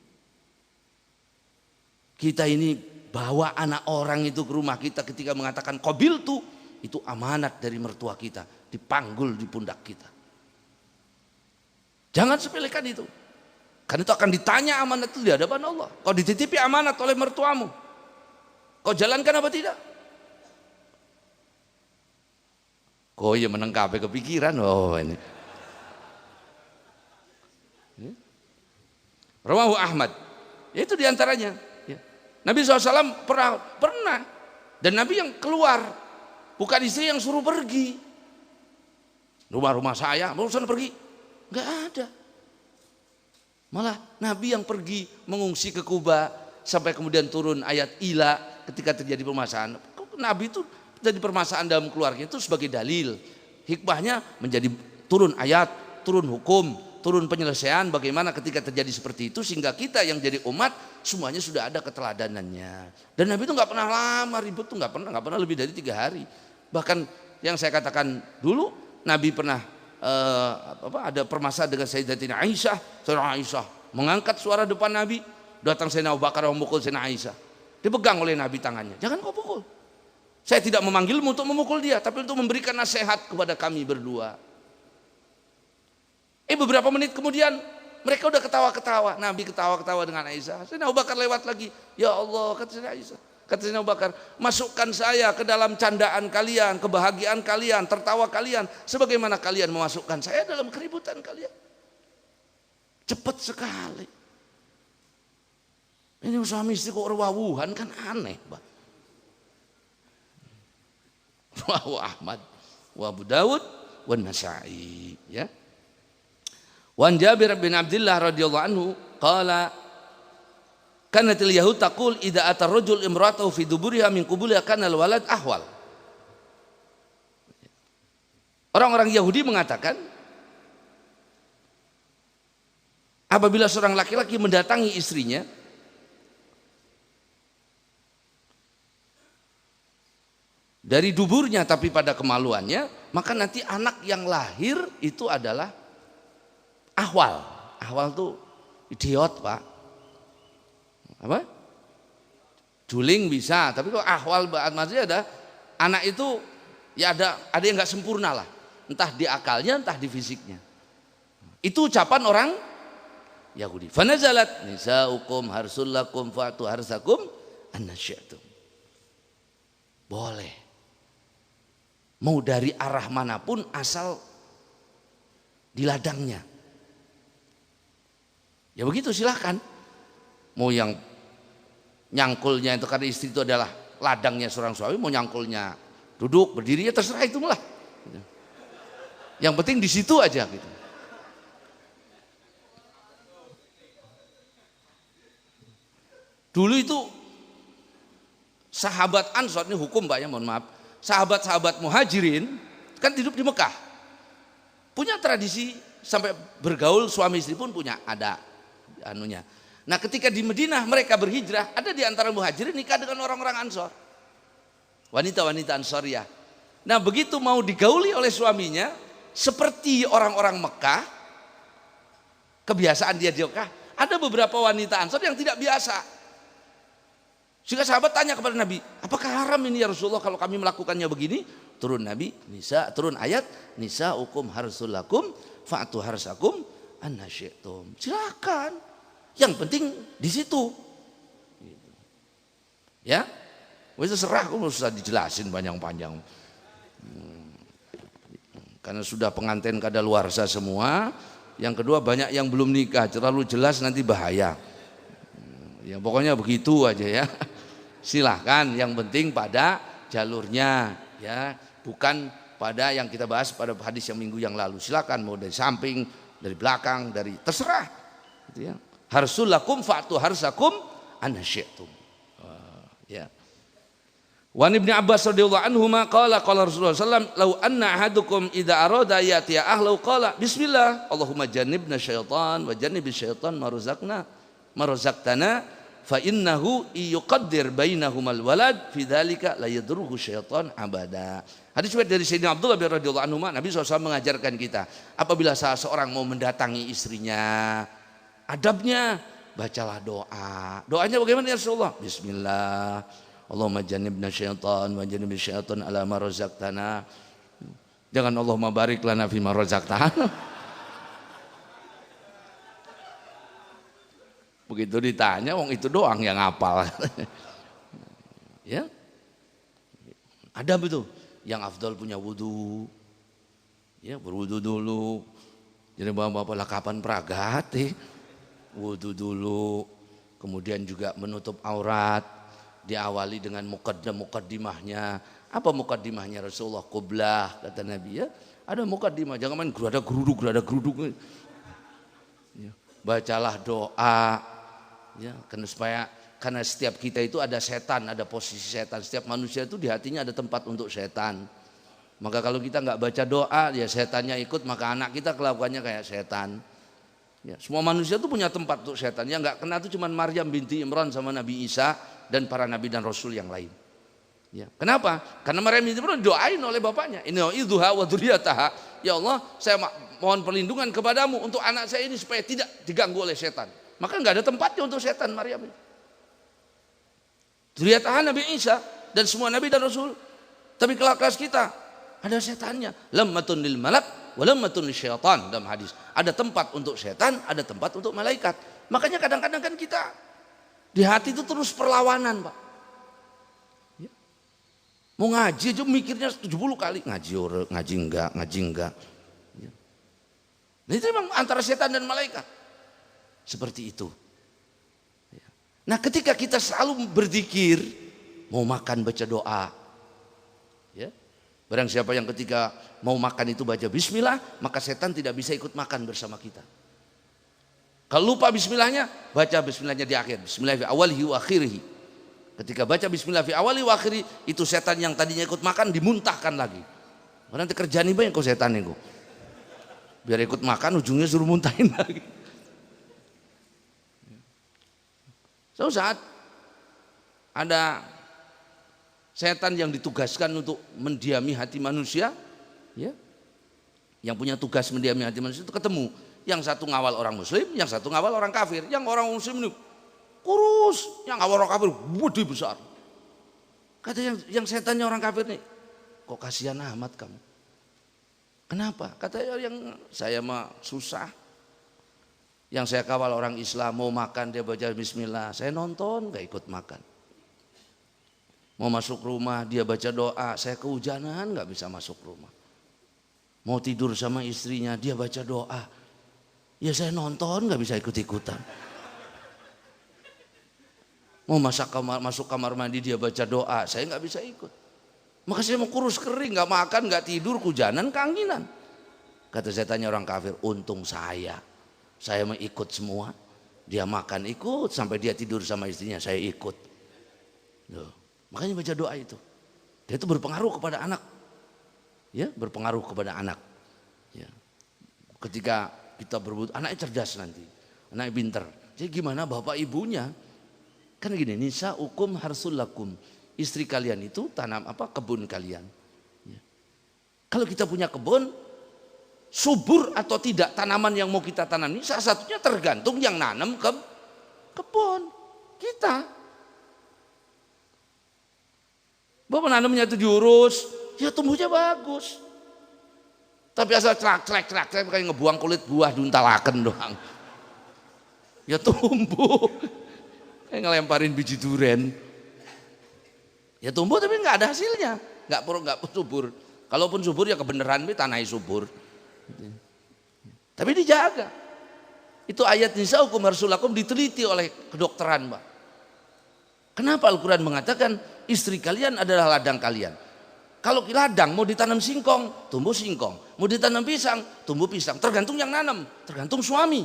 Kita ini bawa anak orang itu ke rumah kita ketika mengatakan qabiltu. Itu amanat dari mertua kita, dipanggul di pundak kita. Jangan sepelekan itu. Karena itu akan ditanya amanat itu di hadapan Allah. Kau dititipi amanat oleh mertuamu, kau jalankan apa tidak? Kau ya menengkapi kepikiran. Oh ini. Rawahu Ahmad. Ya itu diantaranya. Ya. Nabi SAW pernah. Dan Nabi yang keluar. Bukan istri yang suruh pergi. Rumah-rumah saya, mau sana pergi. Enggak ada. Malah Nabi yang pergi mengungsi ke Kuba sampai kemudian turun ayat ila ketika terjadi permasalahan. Nabi itu terjadi permasalahan dalam keluarga itu sebagai dalil. Hikmahnya menjadi turun ayat, turun hukum, turun penyelesaian bagaimana ketika terjadi seperti itu sehingga kita yang jadi umat semuanya sudah ada keteladanannya. Dan Nabi itu nggak pernah lama ribut tuh nggak pernah lebih dari 3 hari. Bahkan yang saya katakan dulu Nabi pernah ada permasalahan dengan Sayyidatina Aisyah. Sayyidatina Aisyah mengangkat suara depan Nabi, datang Sayyidina Abu Bakar memukul Sayyidina Aisyah. Dipegang oleh Nabi tangannya, jangan kau pukul. Saya tidak memanggilmu untuk memukul dia, tapi untuk memberikan nasihat kepada kami berdua. Beberapa menit kemudian mereka udah ketawa-ketawa. Nabi ketawa-ketawa dengan Aisyah. Sayyidina Abu Bakar lewat lagi. Ya Allah, kata Sayyidina Aisyah. Kata Sayyidina Abu Bakar, masukkan saya ke dalam candaan kalian, kebahagiaan kalian, tertawa kalian, sebagaimana kalian memasukkan saya dalam keributan kalian. Cepat sekali. Ini suami istri kok rewawuhan, kan aneh, Pak. Rawahu Ahmad wa Abu Dawud wa Nasa'i, ya. Wan Jabir bin Abdullah radhiyallahu anhu qala kanatil yahud taqul idza atar rajul imra'atahu fi duburiha min qubuliha kana al-walad ahwal. Orang-orang Yahudi mengatakan apabila seorang laki-laki mendatangi istrinya dari duburnya tapi pada kemaluannya, maka nanti anak yang lahir itu adalah ahwal. Ahwal itu idiot, Pak. Apa? Juling bisa, tapi kalau ahwal maksudnya ada anak itu ya ada yang nggak sempurna lah, entah di akalnya, entah di fisiknya. Itu ucapan orang Yahudi. Fanazalat nisaukum harsul lakum fa'tu harsakum annasyatum. Boleh. Mau dari arah manapun asal di ladangnya. Ya begitu silahkan. Mau yang nyangkulnya itu karena istri itu adalah ladangnya seorang suami, mau nyangkulnya duduk berdiri ya terserah itu malah. Yang penting di situ aja gitu. Dulu itu sahabat Ansor, ini hukum Pak ya, mohon maaf. Sahabat-sahabat Muhajirin kan hidup di Mekah. Punya tradisi sampai bergaul suami istri pun punya ada anunya. Nah, ketika di Madinah mereka berhijrah, ada di antara Muhajirin nikah dengan orang-orang Ansor. Wanita-wanita Ansoriah. Nah, begitu mau digauli oleh suaminya, seperti orang-orang Mekah, kebiasaan dia di Mekah, ada beberapa wanita Ansor yang tidak biasa. Sehingga sahabat tanya kepada Nabi, apakah haram ini ya Rasulullah kalau kami melakukannya begini? Turun Nabi, turun ayat, nisaukum harsul lakum fa'tu harsakum annasyitum. Silakan. Yang penting di situ. Ya. Itu serah, aku susah dijelasin panjang-panjang. Karena sudah pengantin kadaluarsa semua. Yang kedua banyak yang belum nikah, terlalu jelas nanti bahaya. Ya pokoknya begitu aja ya. Silahkan, yang penting pada jalurnya ya, bukan pada yang kita bahas pada hadis yang minggu yang lalu. Silahkan mau dari samping, dari belakang, dari terserah gitu ya. Harsul lakum fa'tu harsakum annasyitum. Ya. Wa Ibnu Abbas radhiyallahu anhuma qala Rasulullah sallallahu alaihi wasallam law anna ahadukum idza arada yatiya ahlahu qala bismillah Allahumma jannibna syaitan wa jannibish syaitan ma razaqtana fa innahu yuqaddir bainahumal walad fi dzalika la yadruhu syaitan abada. Hadis riwayat dari Sayyidina Abdullah bin radhiyallahu anhu, Nabi SAW mengajarkan kita apabila salah seorang mau mendatangi istrinya, adabnya bacalah doa. Doanya bagaimana ya Rasulullah? Bismillah. Allahumma jannibna syaitan wa jannibish syaitan ala ma razaqtana. Jangan Allahumma barik lana fi ma razaqtana. Begitu ditanya, wong itu doang yang hafal. Ya, ada betul. Yang afdal punya wudu, ya berwudu dulu. Jadi bapak-bapak lah kapan pragati, wudu dulu. Kemudian juga menutup aurat, diawali dengan mukaddimahnya. Apa mukaddimahnya Rasulullah? Qiblah kata Nabi ya. Ada mukaddimah, jangan main gerada geruduk. Ya. Bacalah doa, ya karena setiap kita itu ada setan, ada posisi setan. Setiap manusia itu di hatinya ada tempat untuk setan. Maka kalau kita nggak baca doa, ya setannya ikut, maka anak kita kelakuannya kayak setan. Ya, semua manusia itu punya tempat untuk setan. Yang nggak kena itu cuma Maryam binti Imran sama Nabi Isa dan para nabi dan rasul yang lain. Ya, kenapa? Karena Maryam binti Imran doain oleh bapaknya. Inna idzuha wa dzurriyyataha. Ya Allah, saya mohon perlindungan kepadamu untuk anak saya ini supaya tidak diganggu oleh setan. Maka nggak ada tempatnya untuk setan Maryam ini. Dzurriyyataha Nabi Isa dan semua nabi dan rasul. Tapi kelas kita ada setannya. Lammatun lil malak wa lammatun lisyaitan dalam hadis. Ada tempat untuk setan, ada tempat untuk malaikat. Makanya kadang-kadang kan kita di hati itu terus perlawanan, Pak. Ya. Mau ngaji aja mikirnya 70 kali, ngaji enggak. Ya. Nah, itu memang antara setan dan malaikat. Seperti itu. Ya. Nah, ketika kita selalu berzikir, mau makan baca doa. Ya. Barang siapa yang ketika mau makan itu baca bismillah, maka setan tidak bisa ikut makan bersama kita. Kalau lupa bismillahnya, baca bismillahnya di akhir. Bismillah fi awalihi wa akhirihi. Ketika baca bismillah fi awalihi wa akhirihi, itu setan yang tadinya ikut makan dimuntahkan lagi. Nanti kerjaan banyak kok setan itu. Biar ikut makan ujungnya suruh muntahin lagi. Suatu saat ada setan yang ditugaskan untuk mendiami hati manusia, ya, yang punya tugas mendiami hati manusia itu ketemu. Yang satu ngawal orang muslim, yang satu ngawal orang kafir. Yang orang muslim ini kurus, yang ngawal orang kafir gede besar. Kata yang setannya orang kafir nih, kok kasihan amat kamu. Kenapa? Kata yang saya mah susah. Yang saya kawal orang Islam mau makan dia baca bismillah, saya nonton gak ikut makan. Mau masuk rumah dia baca doa, saya kehujanan gak bisa masuk rumah. Mau tidur sama istrinya dia baca doa, ya saya nonton gak bisa ikut-ikutan. Mau masuk kamar mandi dia baca doa, saya gak bisa ikut. Maka saya mau kurus kering, gak makan, gak tidur, kehujanan, keanginan. Kata saya tanya orang kafir, untung saya mau ikut semua. Dia makan ikut, sampai dia tidur sama istrinya saya ikut. Loh. Makanya baca doa itu. Dia itu berpengaruh kepada anak. Ya, berpengaruh kepada anak. Ya. Ketika kita berbuat, anaknya cerdas nanti. Anaknya pinter. Jadi gimana bapak ibunya? Kan gini, nisa ukum harsul lakum. Istri kalian itu tanam apa? Kebun kalian. Ya. Kalau kita punya kebun, subur atau tidak tanaman yang mau kita tanam ini salah satunya tergantung yang nanam kebun kita. Bapak nanamnya itu diurus, ya tumbuhnya bagus. Tapi asal celak kayak ngebuang kulit buah duntalaken doang. Ya tumbuh. Kayak ngelemparin biji duren. Ya tumbuh tapi nggak ada hasilnya, nggak subur. Kalaupun subur ya kebenaran tanah subur. Tapi dijaga. Itu ayat nisa hukum harsulakum diteliti oleh kedokteran, Pak. Kenapa Al-Quran mengatakan istri kalian adalah ladang kalian? Kalau ladang mau ditanam singkong, tumbuh singkong. Mau ditanam pisang, tumbuh pisang. Tergantung yang nanam, tergantung suami.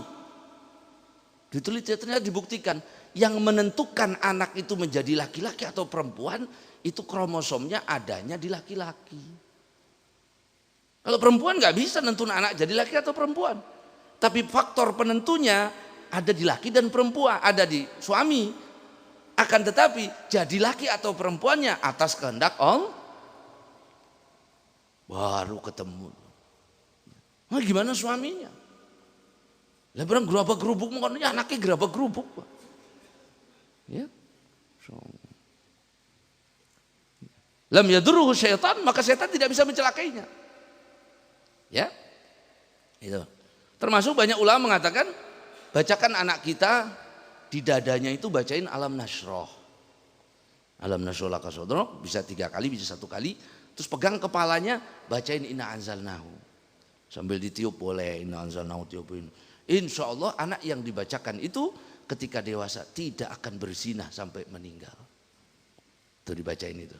Diteliti ternyata dibuktikan yang menentukan anak itu menjadi laki-laki atau perempuan itu kromosomnya adanya di laki-laki. Kalau perempuan nggak bisa nentuin anak jadi laki atau perempuan. Tapi faktor penentunya ada di laki dan perempuan, ada di suami. Akan tetapi jadi laki atau perempuannya atas kehendak Allah. Baru ketemu. Nah gimana suaminya? Lah barang gerabak-gerubuk mungkin ya anaknya gerabak-gerubuk. Ya. Lam yadurruhu syaitan, maka setan tidak bisa mencelakainya. Ya. Itu. Termasuk banyak ulama mengatakan bacakan anak kita di dadanya itu bacain alam nasroh. Alam nasroh laka sodrok, bisa 3 kali, bisa 1 kali. Terus pegang kepalanya, bacain inna anzalnahu. Sambil ditiup boleh, inna anzalnahu tiupin. Insya Allah anak yang dibacakan itu ketika dewasa tidak akan berzinah sampai meninggal. Itu dibacain itu.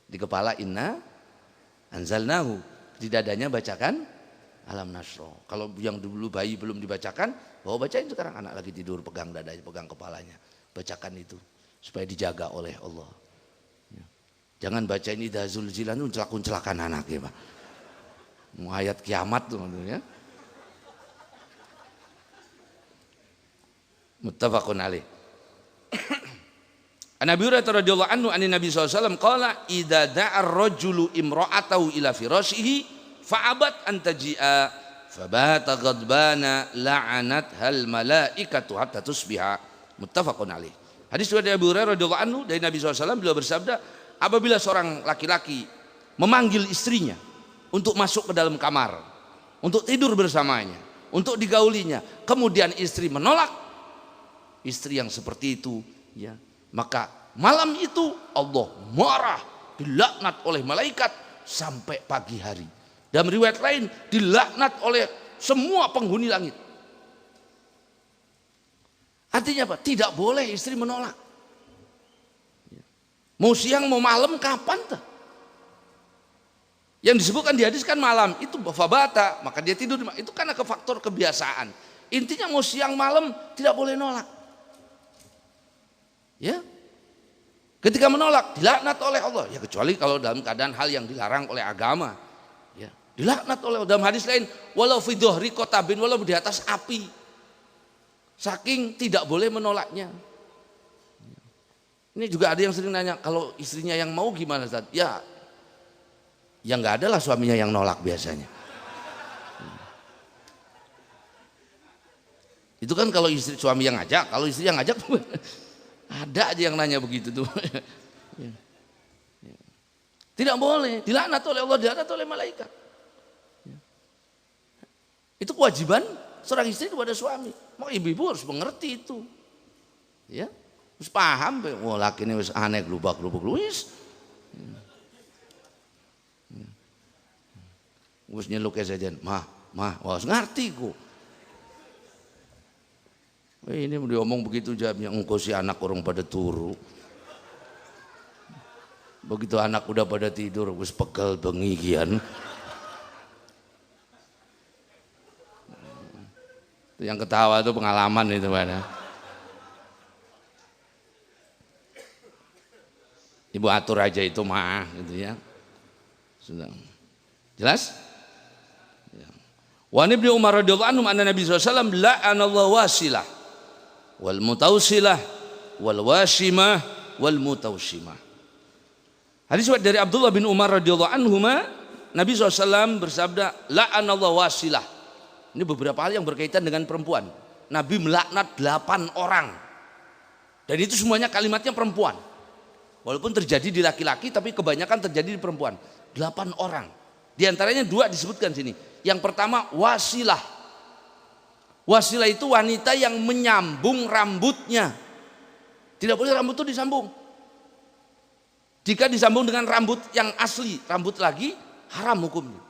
Di kepala inna anzalnahu, di dadanya bacakan alam nasroh. Kalau yang dulu bayi belum dibacakan, bawa bacain sekarang, anak lagi tidur pegang dadanya, pegang kepalanya, bacakan itu supaya dijaga oleh Allah. Jangan baca ini idza zulzilan itu celak-celakan anak ya Pak. Mau ayat kiamat tuh ya. Muttafaqun alaih. An Abi Hurairah radhiyallahu anhu an Nabi sallallahu alaihi wasallam qala idza da'a ar-rajulu imra'atahu ila firashihi fa'abat an taji'a fabata ghadbana la'anat hal malaikatu hatta tusbiha. Muttafaqun alaih. Hadis dari Abu Hurairah radhiyallahu anhu dari Nabi sallallahu alaihi wasallam, beliau bersabda, apabila seorang laki-laki memanggil istrinya untuk masuk ke dalam kamar, untuk tidur bersamanya, untuk digaulinya, kemudian istri menolak, istri yang seperti itu ya, maka malam itu Allah marah, dilaknat oleh malaikat sampai pagi hari. Dalam riwayat lain dilaknat oleh semua penghuni langit. Artinya apa? Tidak boleh istri menolak. Mau siang mau malam kapan tuh? Yang disebutkan di hadis kan malam itu fabata, maka dia tidur, itu karena ke faktor kebiasaan. Intinya mau siang malam tidak boleh nolak. Ya. Ketika menolak dilaknat oleh Allah, ya kecuali kalau dalam keadaan hal yang dilarang oleh agama. Ya, dilaknat oleh, dalam hadis lain walau fi dhuhri qatabin, walau di atas api. Saking tidak boleh menolaknya. Ini juga ada yang sering nanya, kalau istrinya yang mau gimana Ustaz? Ya, yang nggak ada lah suaminya yang nolak biasanya. Itu kan kalau istri suami yang ngajak, kalau istri yang ngajak ada aja yang nanya begitu tuh. Tidak boleh, dilaknat oleh Allah, dilaknat oleh malaikat. Itu kewajiban seorang istri kepada suami. Mau ibu-ibu harus mengerti itu. Ya. Terus paham, wah laki ini wis aneh glubak-glubuk luis. Wis nyeluk saja, mah, wah ngerti ku. Ini diomong begitu jawabnya, engkau si anak orang pada turu. Begitu anak udah pada tidur, wis pegel bengi kian. Yang ketawa itu pengalaman itu mana. Ibu atur aja itu mah gitu ya. Sudah. Jelas? Ya. Wa Ibnu Umar radhiyallahu anhu anna Nabi sallallahu alaihi wasallam la'anallahu wasilah wal mutawsilah wal wasimah wal mutawsimah. Hadis dari Abdullah bin Umar radhiyallahu anhu, Nabi SAW bersabda la'anallahu wasilah. Ini beberapa hal yang berkaitan dengan perempuan. Nabi melaknat 8 orang. Dan itu semuanya kalimatnya perempuan. Walaupun terjadi di laki-laki tapi kebanyakan terjadi di perempuan. 8 orang. Di antaranya 2 disebutkan sini. Yang pertama wasilah. Wasilah itu wanita yang menyambung rambutnya. Tidak boleh rambut itu disambung. Jika disambung dengan rambut yang asli, rambut lagi, haram hukumnya.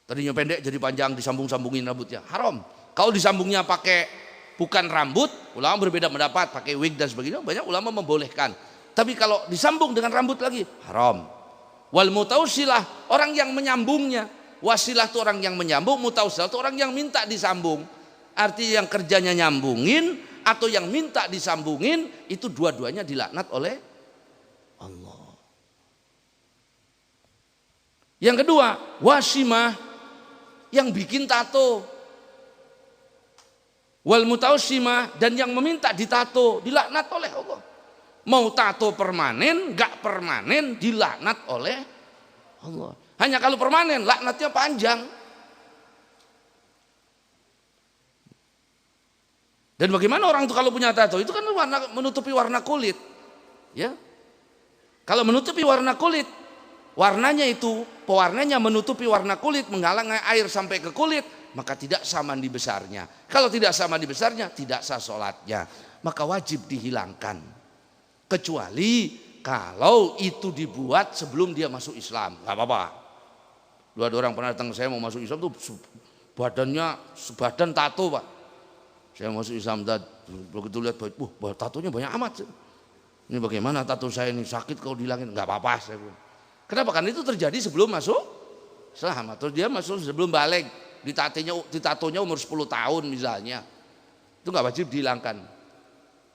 Tadinya pendek jadi panjang, disambung-sambungin rambutnya, haram. Kalau disambungnya pakai bukan rambut, ulama berbeda pendapat, pakai wig dan sebagainya, banyak ulama membolehkan. Tapi kalau disambung dengan rambut lagi, haram. Wal mutawsilah, orang yang menyambungnya. Wasilah itu orang yang menyambung, mutawsilah itu orang yang minta disambung. Artinya yang kerjanya nyambungin atau yang minta disambungin, itu dua-duanya dilaknat oleh Allah. Yang kedua, wasimah, yang bikin tato. Wal mutawsimah, dan yang meminta ditato, dilaknat oleh Allah. Mau tato permanen, gak permanen, dilaknat oleh Allah. Hanya kalau permanen, laknatnya panjang. Dan bagaimana orang itu kalau punya tato? Itu kan menutupi warna kulit. Ya. Kalau menutupi warna kulit, warnanya itu, pewarnanya menutupi warna kulit, menghalangi air sampai ke kulit, maka tidak sah mandi besarnya. Kalau tidak sah mandi besarnya, tidak sah sholatnya. Maka wajib dihilangkan. Kecuali kalau itu dibuat sebelum dia masuk Islam, nggak apa-apa. Dua orang pernah datang ke saya mau masuk Islam tuh badannya sebadan tato, Pak. Saya masuk Islam, begitu lihat, wah tatonya banyak amat. Ini bagaimana tato saya ini, sakit kalau dihilangin? Nggak apa-apa, saya bilang. Kenapa? Karena itu terjadi sebelum masuk Islam. Atau dia masuk sebelum balik, ditatonya umur 10 tahun misalnya, itu nggak wajib dihilangkan.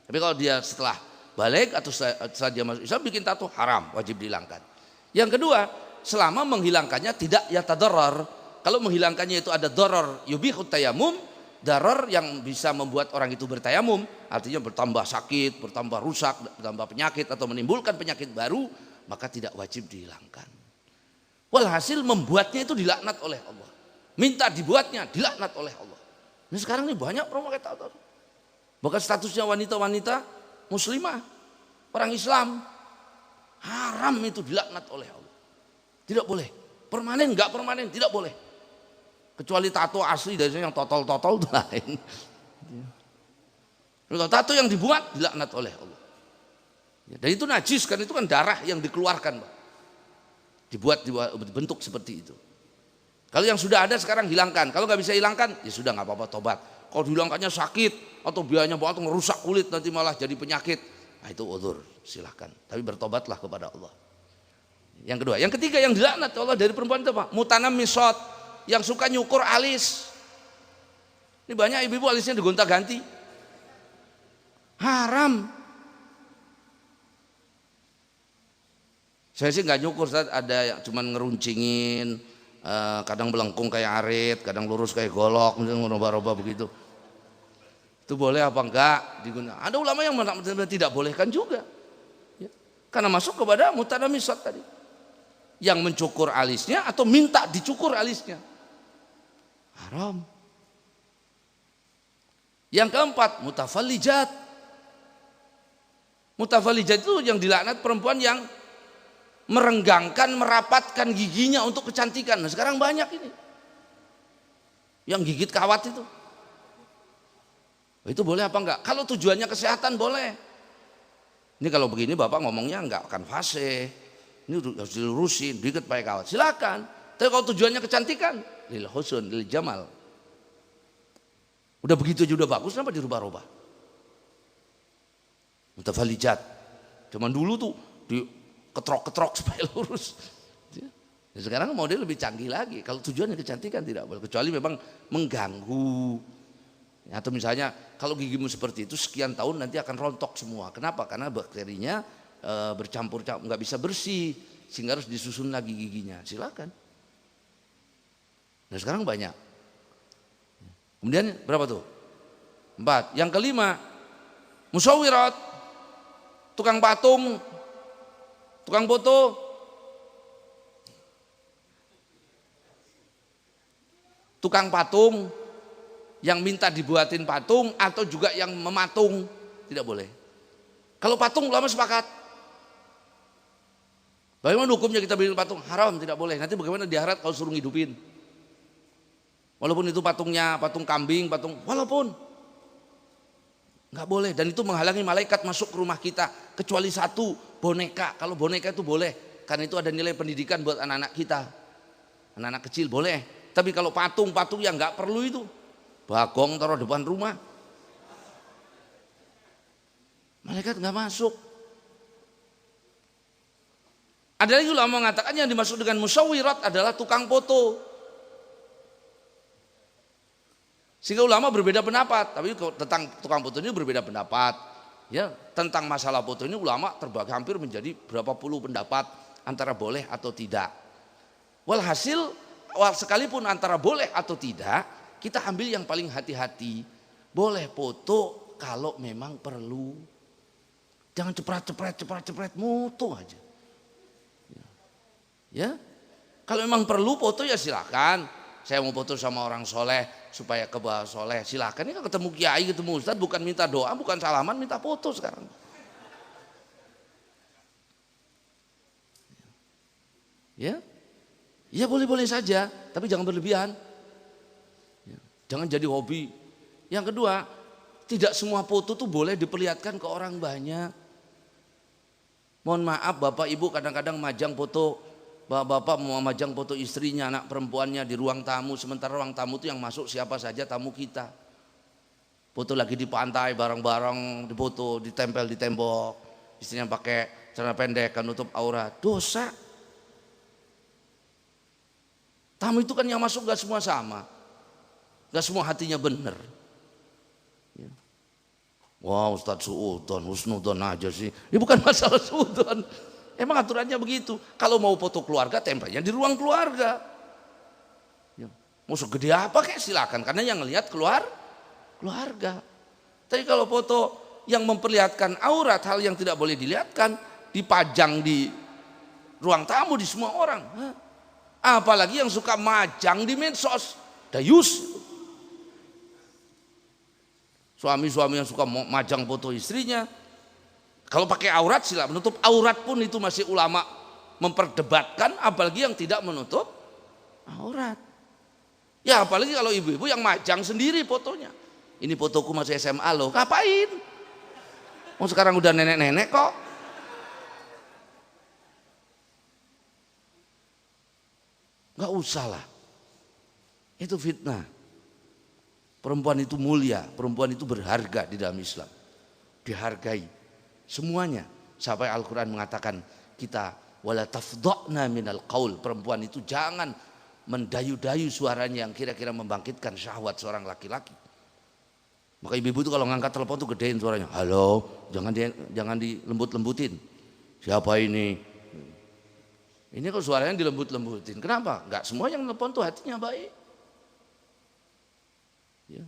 Tapi kalau dia setelah balik atau setelah dia masuk Islam bikin tato, haram, wajib dihilangkan. Yang kedua, selama menghilangkannya tidak yatadarrar. Kalau menghilangkannya itu ada darar yubihut tayamum, darar yang bisa membuat orang itu bertayamum, artinya bertambah sakit, bertambah rusak, bertambah penyakit atau menimbulkan penyakit baru, maka tidak wajib dihilangkan. Walhasil membuatnya itu dilaknat oleh Allah. Minta dibuatnya dilaknat oleh Allah. Ini sekarang ini banyak orang pakai tato. Bahkan statusnya wanita-wanita muslimah, orang Islam, haram itu dilaknat oleh Allah. Tidak boleh. Permanen enggak permanen, tidak boleh. Kecuali tato asli dari yang totol-totol itu lain. Kalau tato yang dibuat dilaknat oleh Allah. Dan itu najis kan, itu kan darah yang dikeluarkan, Pak. Dibuat bentuk seperti itu. Kalau yang sudah ada sekarang hilangkan. Kalau nggak bisa hilangkan, ya sudah nggak apa-apa, tobat. Kalau dihilangkannya sakit atau biayanya banget ngerusak kulit nanti malah jadi penyakit, nah itu udzur, silahkan. Tapi bertobatlah kepada Allah. Yang kedua, yang ketiga yang dilaknat Allah dari perempuan itu apa? Mutanam misot, yang suka nyukur alis. Ini banyak ibu-ibu alisnya digonta-ganti. Haram. Saya sih nggak nyukur, ada yang cuman ngeruncingin, kadang belengkung kayak arit, kadang lurus kayak golok, ngeroba-roba begitu. Itu boleh apa enggak digunakan? Ada ulama yang tidak bolehkan juga, ya. Karena masuk kepada mutanamisat tadi, yang mencukur alisnya atau minta dicukur alisnya, haram. Yang keempat, mutafallijat. Mutafallijat itu yang dilaknat perempuan yang merenggangkan, merapatkan giginya untuk kecantikan. Nah sekarang banyak ini yang gigit kawat itu. Itu boleh apa enggak? Kalau tujuannya kesehatan boleh. Ini kalau begini bapak ngomongnya enggak akan fasih. Ini harus dilurusin, diikat pakai kawat. Silakan. Tapi kalau tujuannya kecantikan, lil husn, lil jamal. Udah begitu aja udah bagus, kenapa dirubah-rubah? Mutafallijat. Zaman dulu tuh di ketrok-ketrok supaya lurus. Ya, sekarang model lebih canggih lagi. Kalau tujuannya kecantikan tidak boleh, kecuali memang mengganggu. Ya, atau misalnya kalau gigimu seperti itu sekian tahun nanti akan rontok semua. Kenapa? Karena bakterinya bercampur-campur, nggak bisa bersih, sehingga harus disusun lagi giginya. Silakan. Nah sekarang banyak. Kemudian berapa tuh? 4. Yang kelima, musyawirat, tukang patung, tukang foto, tukang patung yang minta dibuatin patung atau juga yang mematung, tidak boleh. Kalau patung ulama sepakat. Bagaimana hukumnya kita bikin patung? Haram, tidak boleh. Nanti bagaimana di akhirat kalau suruh ngidupin? Walaupun itu patungnya patung kambing, walaupun nggak boleh. Dan itu menghalangi malaikat masuk ke rumah kita kecuali satu, boneka. Kalau boneka itu boleh, karena itu ada nilai pendidikan buat anak-anak kita, anak-anak kecil boleh. Tapi kalau patung yang nggak perlu itu, bagong taruh depan rumah, malaikat nggak masuk. Ada lagi ulama mengatakan yang dimaksud dengan musyawirat adalah tukang foto. Sehingga ulama berbeda pendapat, tapi tentang tukang foto ini berbeda pendapat. Ya, tentang masalah foto ini ulama terbagi hampir menjadi berapa puluh pendapat antara boleh atau tidak. Walhasil, sekalipun antara boleh atau tidak, kita ambil yang paling hati-hati. Boleh foto kalau memang perlu. Jangan cepret, mutu aja. Ya, kalau memang perlu foto ya silakan. Saya mau foto sama orang soleh supaya kebal soleh, silakan. Ini kan ketemu kiai, ketemu ustadz, bukan minta doa, bukan salaman, minta foto sekarang. Ya, ya boleh-boleh saja, tapi jangan berlebihan. Ya. Jangan jadi hobi. Yang kedua, tidak semua foto tuh boleh diperlihatkan ke orang banyak. Mohon maaf Bapak Ibu kadang-kadang majang foto, Bapak mau majang foto istrinya, anak perempuannya di ruang tamu, sementara ruang tamu itu yang masuk siapa saja, tamu kita. Foto lagi di pantai bareng-bareng, difoto, ditempel di tembok, istrinya pakai celana pendek kan nutup aurat, dosa. Tamu itu kan yang masuk gak semua sama, gak semua hatinya benar. Ya. Wah Ustadz suudon, husnudon aja sih. Ini bukan masalah suudon. Emang aturannya begitu. Kalau mau foto keluarga tempelnya di ruang keluarga. Ya. Mau segede apa kayak silakan. Karena yang ngelihat keluarga. Tapi kalau foto yang memperlihatkan aurat, hal yang tidak boleh dilihatkan, dipajang di ruang tamu di semua orang. Hah? Apalagi yang suka majang di medsos, dayus. Suami-suami yang suka majang foto istrinya, kalau pakai aurat silakan, menutup aurat pun itu masih ulama memperdebatkan, apalagi yang tidak menutup aurat. Ya apalagi kalau ibu-ibu yang majang sendiri fotonya. Ini fotoku masih SMA loh, ngapain? Oh sekarang udah nenek-nenek kok. Gak usah lah, itu fitnah. Perempuan itu mulia, perempuan itu berharga di dalam Islam, dihargai semuanya. Sampai Al-Quran mengatakan kita wala tafdha'na minal qaul, perempuan itu jangan mendayu-dayu suaranya yang kira-kira membangkitkan syahwat seorang laki-laki. Maka ibu-ibu itu kalau ngangkat telepon tuh gedein suaranya, halo, jangan dilembut-lembutin. Siapa ini? Ini kalau suaranya dilembut-lembutin, kenapa? Enggak semua yang telepon tuh hatinya baik. Ya.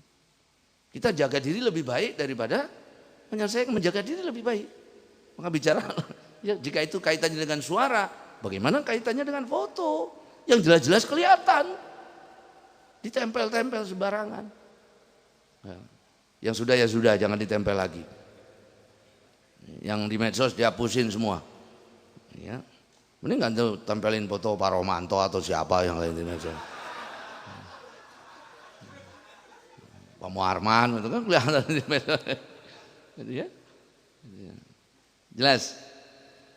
Kita jaga diri lebih baik daripada menyelesaikan, menjaga diri lebih baik. Maka bicara, ya, jika itu kaitannya dengan suara, bagaimana kaitannya dengan foto? Yang jelas-jelas kelihatan, ditempel-tempel sembarangan. Ya. Yang sudah ya sudah, jangan ditempel lagi. Yang di medsos dihapusin semua. Ya. Mending kan tuh tempelin foto Pak Romanto atau siapa yang lain di medsos. Pak Muarman itu kan kelihatan di medsos. Gitu ya. Jelas.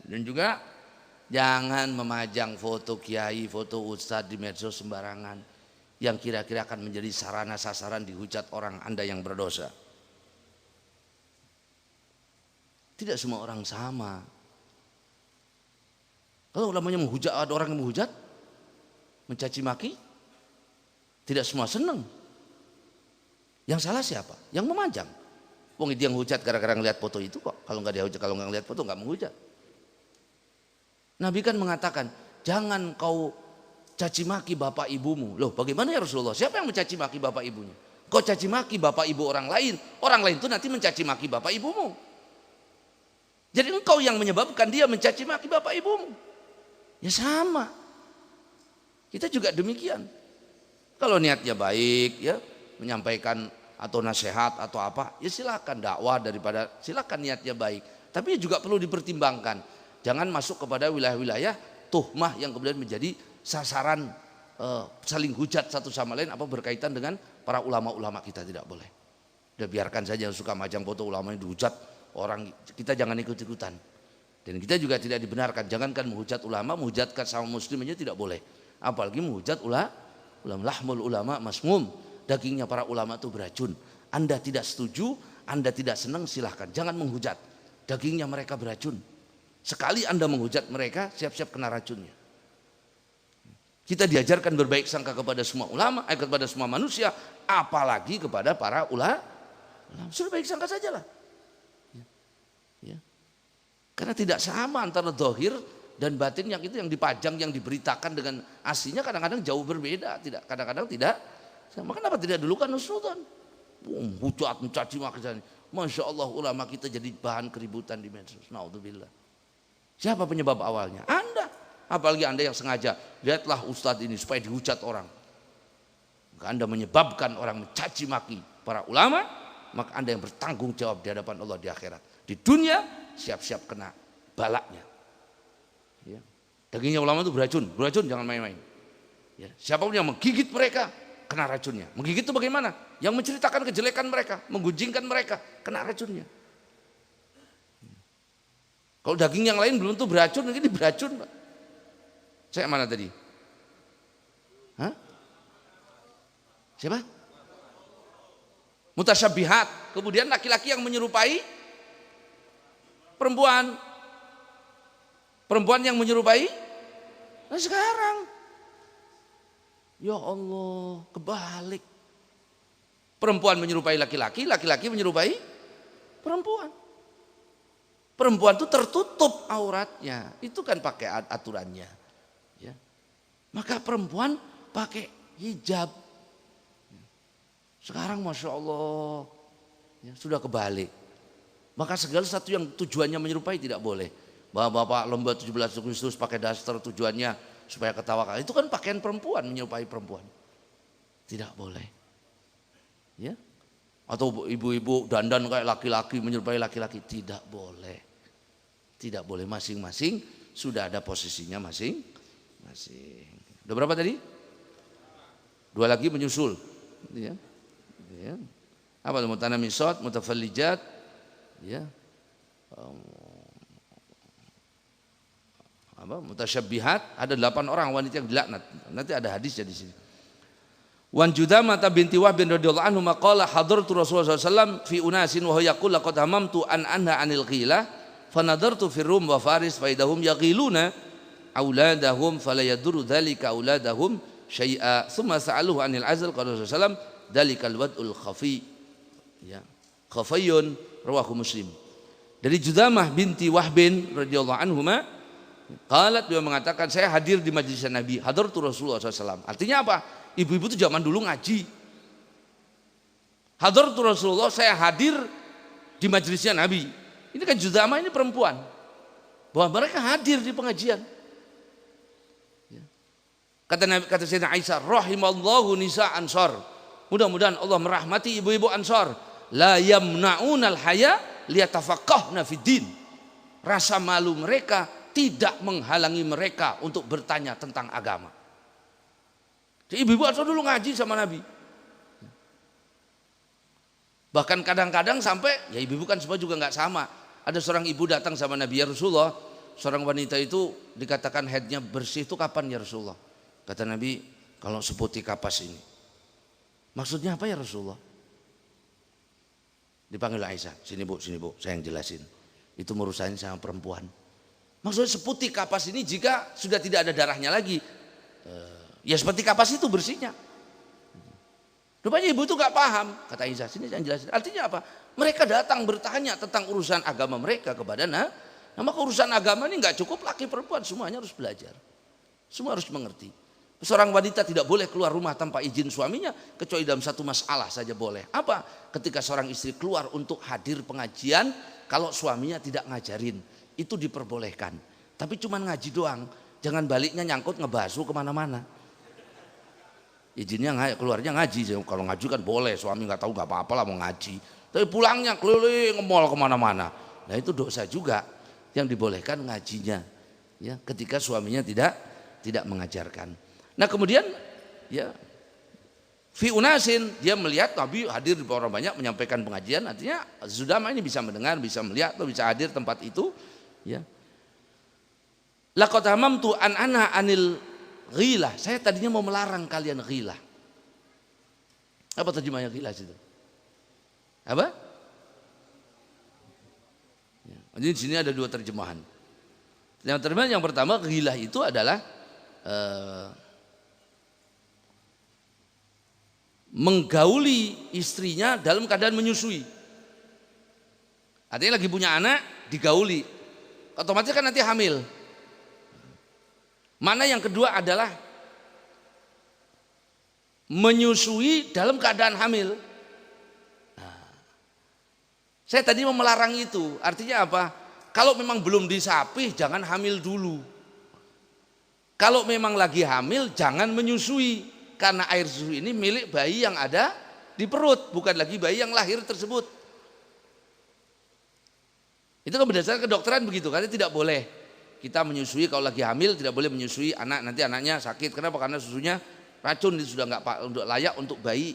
Dan juga jangan memajang foto kiai, foto ustadz di medsos sembarangan yang kira-kira akan menjadi sarana sasaran dihujat orang Anda yang berdosa. Tidak semua orang sama. Kalau namanya menghujat, ada orang yang menghujat, mencaci maki, tidak semua senang. Yang salah siapa? Yang memajang. Wong dia yang hujat gara-gara ngelihat foto itu kok. Kalau nggak dia hujat, kalau nggak ngelihat foto nggak menghujat. Nabi kan mengatakan, jangan kau caci maki bapak ibumu. Loh, bagaimana ya Rasulullah? Siapa yang mencaci maki bapak ibunya? Kau caci maki bapak ibu orang lain itu nanti mencaci maki bapak ibumu. Jadi engkau yang menyebabkan dia mencaci maki bapak ibumu. Ya sama. Kita juga demikian. Kalau niatnya baik, ya menyampaikan atau nasihat atau apa, ya silakan dakwah daripada silakan niatnya baik. Tapi juga perlu dipertimbangkan. Jangan masuk kepada wilayah-wilayah tuhmah yang kemudian menjadi sasaran saling hujat satu sama lain apa berkaitan dengan para ulama-ulama, kita tidak boleh. Udah biarkan saja yang suka majang foto ulama yang dihujat orang, kita jangan ikut-ikutan. Dan kita juga tidak dibenarkan, jangankan menghujat ulama, menghujatkan sama muslim aja tidak boleh. Apalagi menghujat lahmul ulama masmum, dagingnya para ulama itu beracun. Anda tidak setuju, Anda tidak senang, silahkan, jangan menghujat. Dagingnya mereka beracun. Sekali Anda menghujat mereka, siap-siap kena racunnya. Kita diajarkan berbaik sangka kepada semua ulama, kepada semua manusia, apalagi kepada para ulama. Sudah baik sangka sajalah. Ya. Karena tidak sama antara zahir dan batin yang itu yang dipajang, yang diberitakan dengan aslinya kadang-kadang jauh berbeda, kadang-kadang tidak sama. Kenapa tidak dulu kan husnudzon? Hujat, mencaci maki. Masya Allah ulama kita jadi bahan keributan di medsos. Naudzubillah. Siapa penyebab awalnya? Anda. Apalagi Anda yang sengaja, lihatlah ustadz ini supaya dihujat orang. Maka Anda menyebabkan orang mencaci maki para ulama, maka Anda yang bertanggung jawab di hadapan Allah di akhirat. Di dunia siap-siap kena balaknya. Ya. Dagingnya ulama itu beracun jangan main-main. Ya. Siapapun yang menggigit mereka kena racunnya. Menggigit itu bagaimana? Yang menceritakan kejelekan mereka, menggunjingkan mereka, kena racunnya. Kalau daging yang lain belum tentu beracun, ini beracun, Pak. Saya mana tadi? Hah? Siapa? Mutasyabihat. Kemudian laki-laki yang menyerupai perempuan. Perempuan yang menyerupai. Nah sekarang. Ya Allah, kebalik. Perempuan menyerupai laki-laki, laki-laki menyerupai perempuan. Perempuan itu tertutup auratnya. Itu kan pakai aturannya. Ya. Maka perempuan pakai hijab. Sekarang Masya Allah ya, sudah kebalik. Maka segala sesuatu yang tujuannya menyerupai tidak boleh. Bapak lomba 17 Agustus pakai daster tujuannya supaya ketawa. Itu kan pakaian perempuan, menyerupai perempuan. Tidak boleh. Ya. Atau ibu-ibu dandan kayak laki-laki menyerupai laki-laki. Tidak boleh. Tidak boleh, masing-masing sudah ada posisinya masing-masing. Udah berapa tadi? 2 lagi menyusul. Ya. Ya. Apa itu? Mutanamisat, mutafallijat, ya. Mutasyabbihat, ada 8 orang wanita yang dilaknat. Nanti ada hadisnya di sini. Wan Judamah binti Wahb bin radhiyallahu anhu maqala hadartu Rasulullah sallallahu alaihi wasallam fi unasin wa huwa yaqul laqad hamamtu an anha anil ghilah fa nadartu fi Rum wa Faris fa idahum yaghiluna auladahum fala yadurru dzalika auladahum syai'a thumma sa'aluhu anil azl qala Rasulullah sallallahu alaihi wasallam dalikal wad'ul khafi, ya, khafiyun, rawahu Muslim. Dari Judamah binti Wahbin radhiyallahu anhuma, qalat, dia mengatakan saya hadir di majelis Nabi, hadartu Rasulullah SAW. Artinya apa? Ibu-ibu itu zaman dulu ngaji. Hadartu Rasulullah, saya hadir di majelisnya Nabi. Ini kan Judamah, ini perempuan, bahwa mereka hadir di pengajian. Kata Sayyidina Aisyah, rahimallahu nisa ansar. Mudah-mudahan Allah merahmati ibu-ibu Ansar. La yamna'unal haya liyatafaqqahna fiddin. Rasa malu mereka tidak menghalangi mereka untuk bertanya tentang agama. Jadi ibu-ibu Ansar dulu ngaji sama Nabi. Bahkan kadang-kadang sampai, ya ibu-ibu kan semua juga nggak sama. Ada seorang ibu datang sama Nabi, ya Rasulullah, seorang wanita itu dikatakan headnya bersih itu kapan ya Rasulullah? Kata Nabi, kalau seputih kapas ini. Maksudnya apa ya Rasulullah? Dipanggil Aisyah, sini bu, saya yang jelasin. Itu merusakin sama perempuan. Maksudnya seputih kapas ini jika sudah tidak ada darahnya lagi, ya seperti kapas itu bersihnya. Rupanya ibu itu gak paham. Kata Aisyah, sini saya yang jelasin. Artinya apa? Mereka datang bertanya tentang urusan agama mereka kepada maka urusan agama ini gak cukup laki perempuan, semuanya harus belajar. Semua harus mengerti. Seorang wanita tidak boleh keluar rumah tanpa izin suaminya kecuali dalam satu masalah saja boleh. Apa? Ketika seorang istri keluar untuk hadir pengajian, kalau suaminya tidak ngajarin, itu diperbolehkan. Tapi cuma ngaji doang, jangan baliknya nyangkut ngebasuh kemana-mana. Izinnya keluarnya ngaji, kalau ngaji kan boleh, suami nggak tahu nggak apa-apa lah mau ngaji. Tapi pulangnya keliling nge-mall kemana-mana. Nah itu dosa juga, yang dibolehkan ngajinya, ya ketika suaminya tidak mengajarkan. Nah kemudian ya fi unasin, dia melihat Nabi hadir di orang banyak menyampaikan pengajian, artinya Judamah ini bisa mendengar, bisa melihat atau bisa hadir tempat itu, ya. Laqad hamamtu an anha anil ghilah. Saya tadinya mau melarang kalian ghilah. Apa terjemahnya ghilah itu? Apa? Ya. Jadi di sini ada 2 terjemahan. Yang pertama ghilah itu adalah menggauli istrinya dalam keadaan menyusui. Artinya lagi punya anak digauli, otomatis kan nanti hamil. Mana yang kedua adalah menyusui dalam keadaan hamil. Nah, saya tadi mau melarang itu, artinya apa? Kalau memang belum disapih jangan hamil dulu. Kalau memang lagi hamil jangan menyusui. Karena air susu ini milik bayi yang ada di perut, bukan lagi bayi yang lahir tersebut. Itu kan berdasarkan kedokteran begitu, karena tidak boleh kita menyusui kalau lagi hamil, tidak boleh menyusui anak, nanti anaknya sakit. Kenapa? Karena susunya racun itu sudah nggak untuk layak untuk bayi,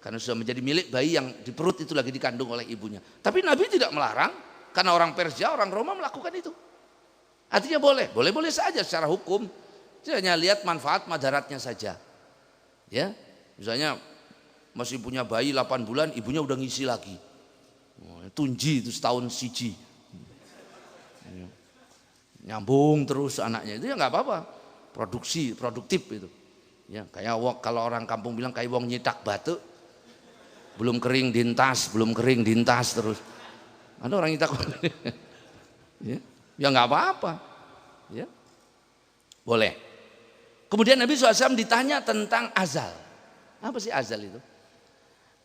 karena sudah menjadi milik bayi yang di perut itu lagi dikandung oleh ibunya. Tapi Nabi tidak melarang, karena orang Persia, orang Roma melakukan itu. Artinya boleh saja secara hukum. Dia hanya lihat manfaat madaratnya saja. Ya, misalnya masih punya bayi 8 bulan, ibunya udah ngisi lagi. Tunji itu setahun siji. Nyambung terus anaknya, itu ya nggak apa-apa. Produktif itu. Ya, kayak kalau orang kampung bilang kayak wong nyitak batu. Belum kering dintas terus. Ada orang nyitak ya nggak apa-apa. Ya. Boleh. Kemudian Nabi SAW ditanya tentang azal. Apa sih azal itu?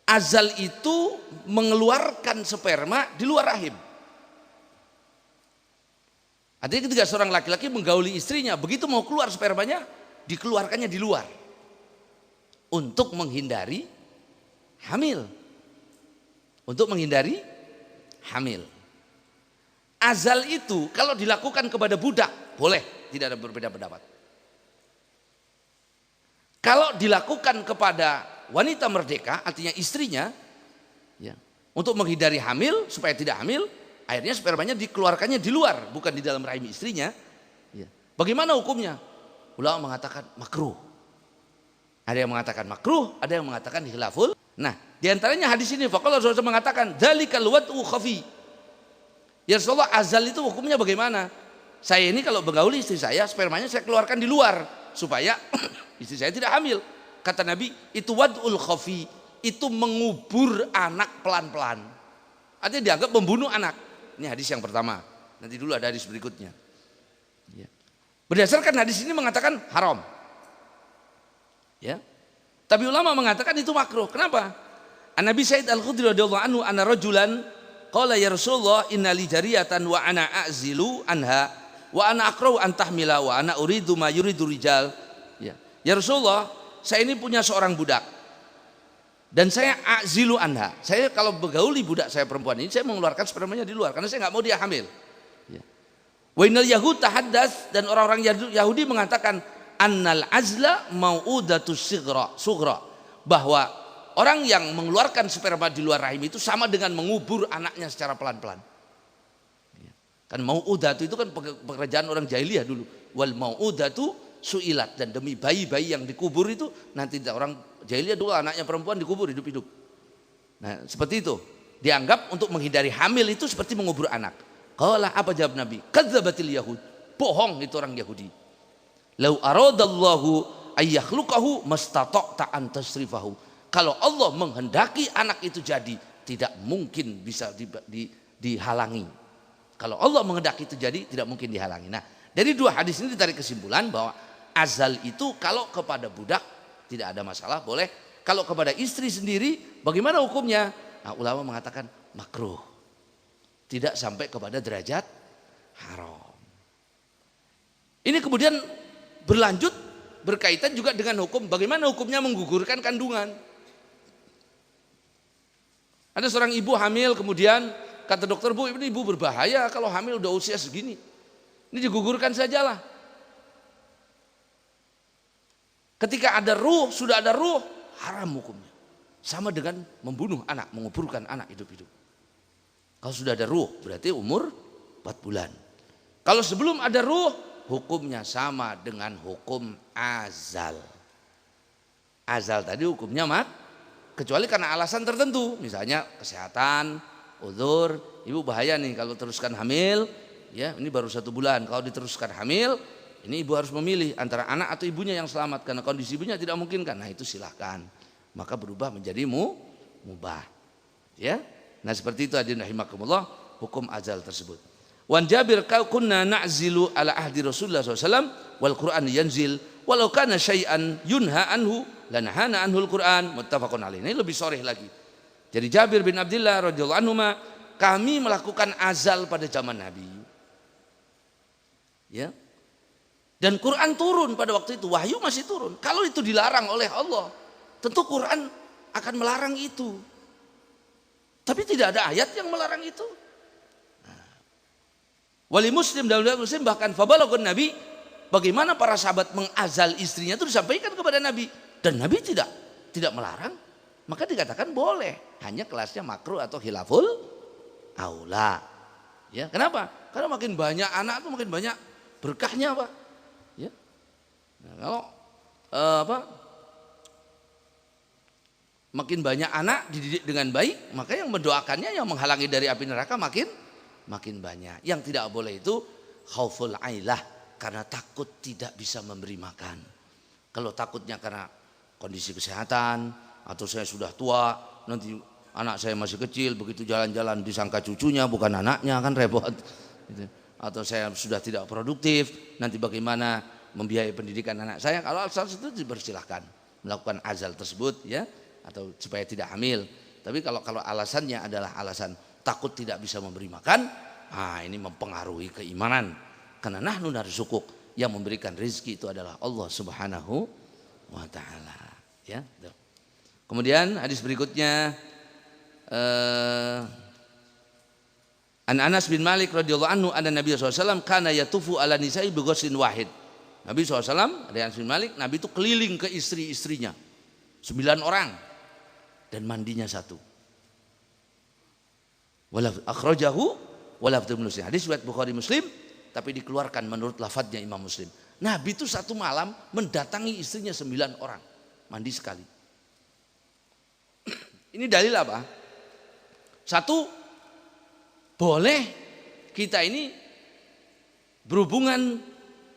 Azal itu mengeluarkan sperma di luar rahim. Artinya ketika seorang laki-laki menggauli istrinya, begitu mau keluar spermanya, dikeluarkannya di luar. Untuk menghindari hamil. Untuk menghindari hamil. Azal itu kalau dilakukan kepada budak, boleh, tidak ada berbeda pendapat. Kalau dilakukan kepada wanita merdeka, artinya istrinya, ya, untuk menghindari hamil, supaya tidak hamil, akhirnya spermanya dikeluarkannya di luar, bukan di dalam rahim istrinya. Ya. Bagaimana hukumnya? Ulama mengatakan makruh. Ada yang mengatakan makruh, ada yang mengatakan khilaful. Nah, diantaranya hadis ini, faqala Rasulullah mengatakan, dzalikal wad'u khafi. Ya Rasulullah, azal itu hukumnya bagaimana? Saya ini kalau bergauli istri saya, spermanya saya keluarkan di luar supaya istri saya tidak hamil. Kata Nabi, itu wad'ul khafi, itu mengubur anak pelan-pelan. Artinya dianggap membunuh anak. Ini hadis yang pertama. Nanti dulu ada hadis berikutnya. Ya. Berdasarkan hadis ini mengatakan haram. Ya. Tapi ulama mengatakan itu makruh. Kenapa? An-Nabi Sa'id Al-Khudri radhiyallahu anhu anna rajulan qala ya Rasulullah inna li jariyatan wa ana a'zilu anha wa ana akrahu an tahmila wa ana uridu ma yuridu rijal. Ya Rasulullah, saya ini punya seorang budak. Dan saya a'zilu anha. Saya kalau bergauli budak saya perempuan ini, saya mengeluarkan spermanya di luar karena saya nggak mau dia hamil. Ya. Wa innal yahud tahaddas, dan orang-orang Yahudi mengatakan annal azla mau'udatus sughra, bahwa orang yang mengeluarkan sperma di luar rahim itu sama dengan mengubur anaknya secara pelan-pelan. Ya. Kan mau'udatu itu kan pekerjaan orang jahiliyah dulu. Wal mau'udatu su'ilat, dan demi bayi-bayi yang dikubur itu nanti orang jahiliyah dulu anaknya perempuan dikubur hidup-hidup. Nah, seperti itu. Dianggap untuk menghindari hamil itu seperti mengubur anak. Qala, apa jawab Nabi? Kadzabatil yahud. Bohong itu orang Yahudi. Lau aradallahu ayyakhluqahu mastata'ta an tasrifahu. Kalau Allah menghendaki anak itu jadi, tidak mungkin bisa dihalangi. Kalau Allah menghendaki itu jadi, tidak mungkin dihalangi. Nah, dari dua hadis ini ditarik kesimpulan bahwa azal itu kalau kepada budak tidak ada masalah, boleh. Kalau kepada istri sendiri bagaimana hukumnya? Nah, ulama mengatakan makruh. Tidak sampai kepada derajat haram. Ini kemudian berlanjut berkaitan juga dengan hukum bagaimana hukumnya menggugurkan kandungan. Ada seorang ibu hamil, kemudian kata dokter, Bu, ini ibu berbahaya kalau hamil udah usia segini. Ini digugurkan sajalah. Ketika ada ruh, sudah ada ruh, haram hukumnya. Sama dengan membunuh anak, menguburkan anak hidup-hidup. Kalau sudah ada ruh, berarti umur 4 bulan. Kalau sebelum ada ruh, hukumnya sama dengan hukum azal. Azal tadi hukumnya kecuali karena alasan tertentu. Misalnya kesehatan, uzur, ibu bahaya nih kalau teruskan hamil. Ya, ini baru 1 bulan. Kalau diteruskan hamil, ini ibu harus memilih antara anak atau ibunya yang selamat karena kondisi ibunya tidak memungkinkan. Nah, itu silahkan. Maka berubah menjadi mubah. Ya. Nah, seperti itu hadirin rahimakumullah hukum azal tersebut. Wan Jabir kunna na'zilu ala ahdi Rasulullah SAW wal Quran yanzil walau kana syai'an yunha anhu lanahana anhul Quran, muttafaqun alaih. Ini lebih soreh lagi. Jadi Jabir bin Abdullah radhiyallahu anhu, kami melakukan azal pada zaman Nabi. Ya. Dan Quran turun pada waktu itu, wahyu masih turun. Kalau itu dilarang oleh Allah, tentu Quran akan melarang itu. Tapi tidak ada ayat yang melarang itu. Wali Muslim dan wali Muslim bahkan fabalagun Nabi, bagaimana para sahabat mengazal istrinya itu disampaikan kepada Nabi. dan Nabi tidak melarang, maka dikatakan boleh. Hanya kelasnya makruh atau khilaful aula. Ya, kenapa? Karena makin banyak anak tuh makin banyak berkahnya, Pak. Ya. Nah, kalau makin banyak anak dididik dengan baik, maka yang mendoakannya, yang menghalangi dari api neraka makin banyak. Yang tidak boleh itu khauful ailah, karena takut tidak bisa memberi makan. Kalau takutnya karena kondisi kesehatan, atau saya sudah tua, nanti anak saya masih kecil, begitu jalan-jalan disangka cucunya bukan anaknya, kan repot. Atau saya sudah tidak produktif, nanti bagaimana membiayai pendidikan anak saya. Kalau alasan itu dipersilahkan melakukan azal tersebut, ya, atau supaya tidak hamil. Tapi kalau alasannya adalah alasan takut tidak bisa memberi makan, ini mempengaruhi keimanan. Karena nahnu narzuquk, yang memberikan rezeki itu adalah Allah Subhanahu wa taala, ya. Kemudian hadis berikutnya, An Anas bin Malik radhiyallahu anhu anna Nabi sallallahu alaihi wasallam kana yatufu ala nisa'i bi ghuslin wahid. Nabi SAW, dari Anas bin Malik, Nabi itu keliling ke istri-istrinya 9 orang dan mandinya 1. Wala akhrajahu wala Muslim. Hadis riwayat Bukhari Muslim, tapi dikeluarkan menurut lafadznya Imam Muslim. Nabi itu satu malam mendatangi istrinya 9 orang, mandi sekali. Ini dalil apa? Satu, boleh kita ini berhubungan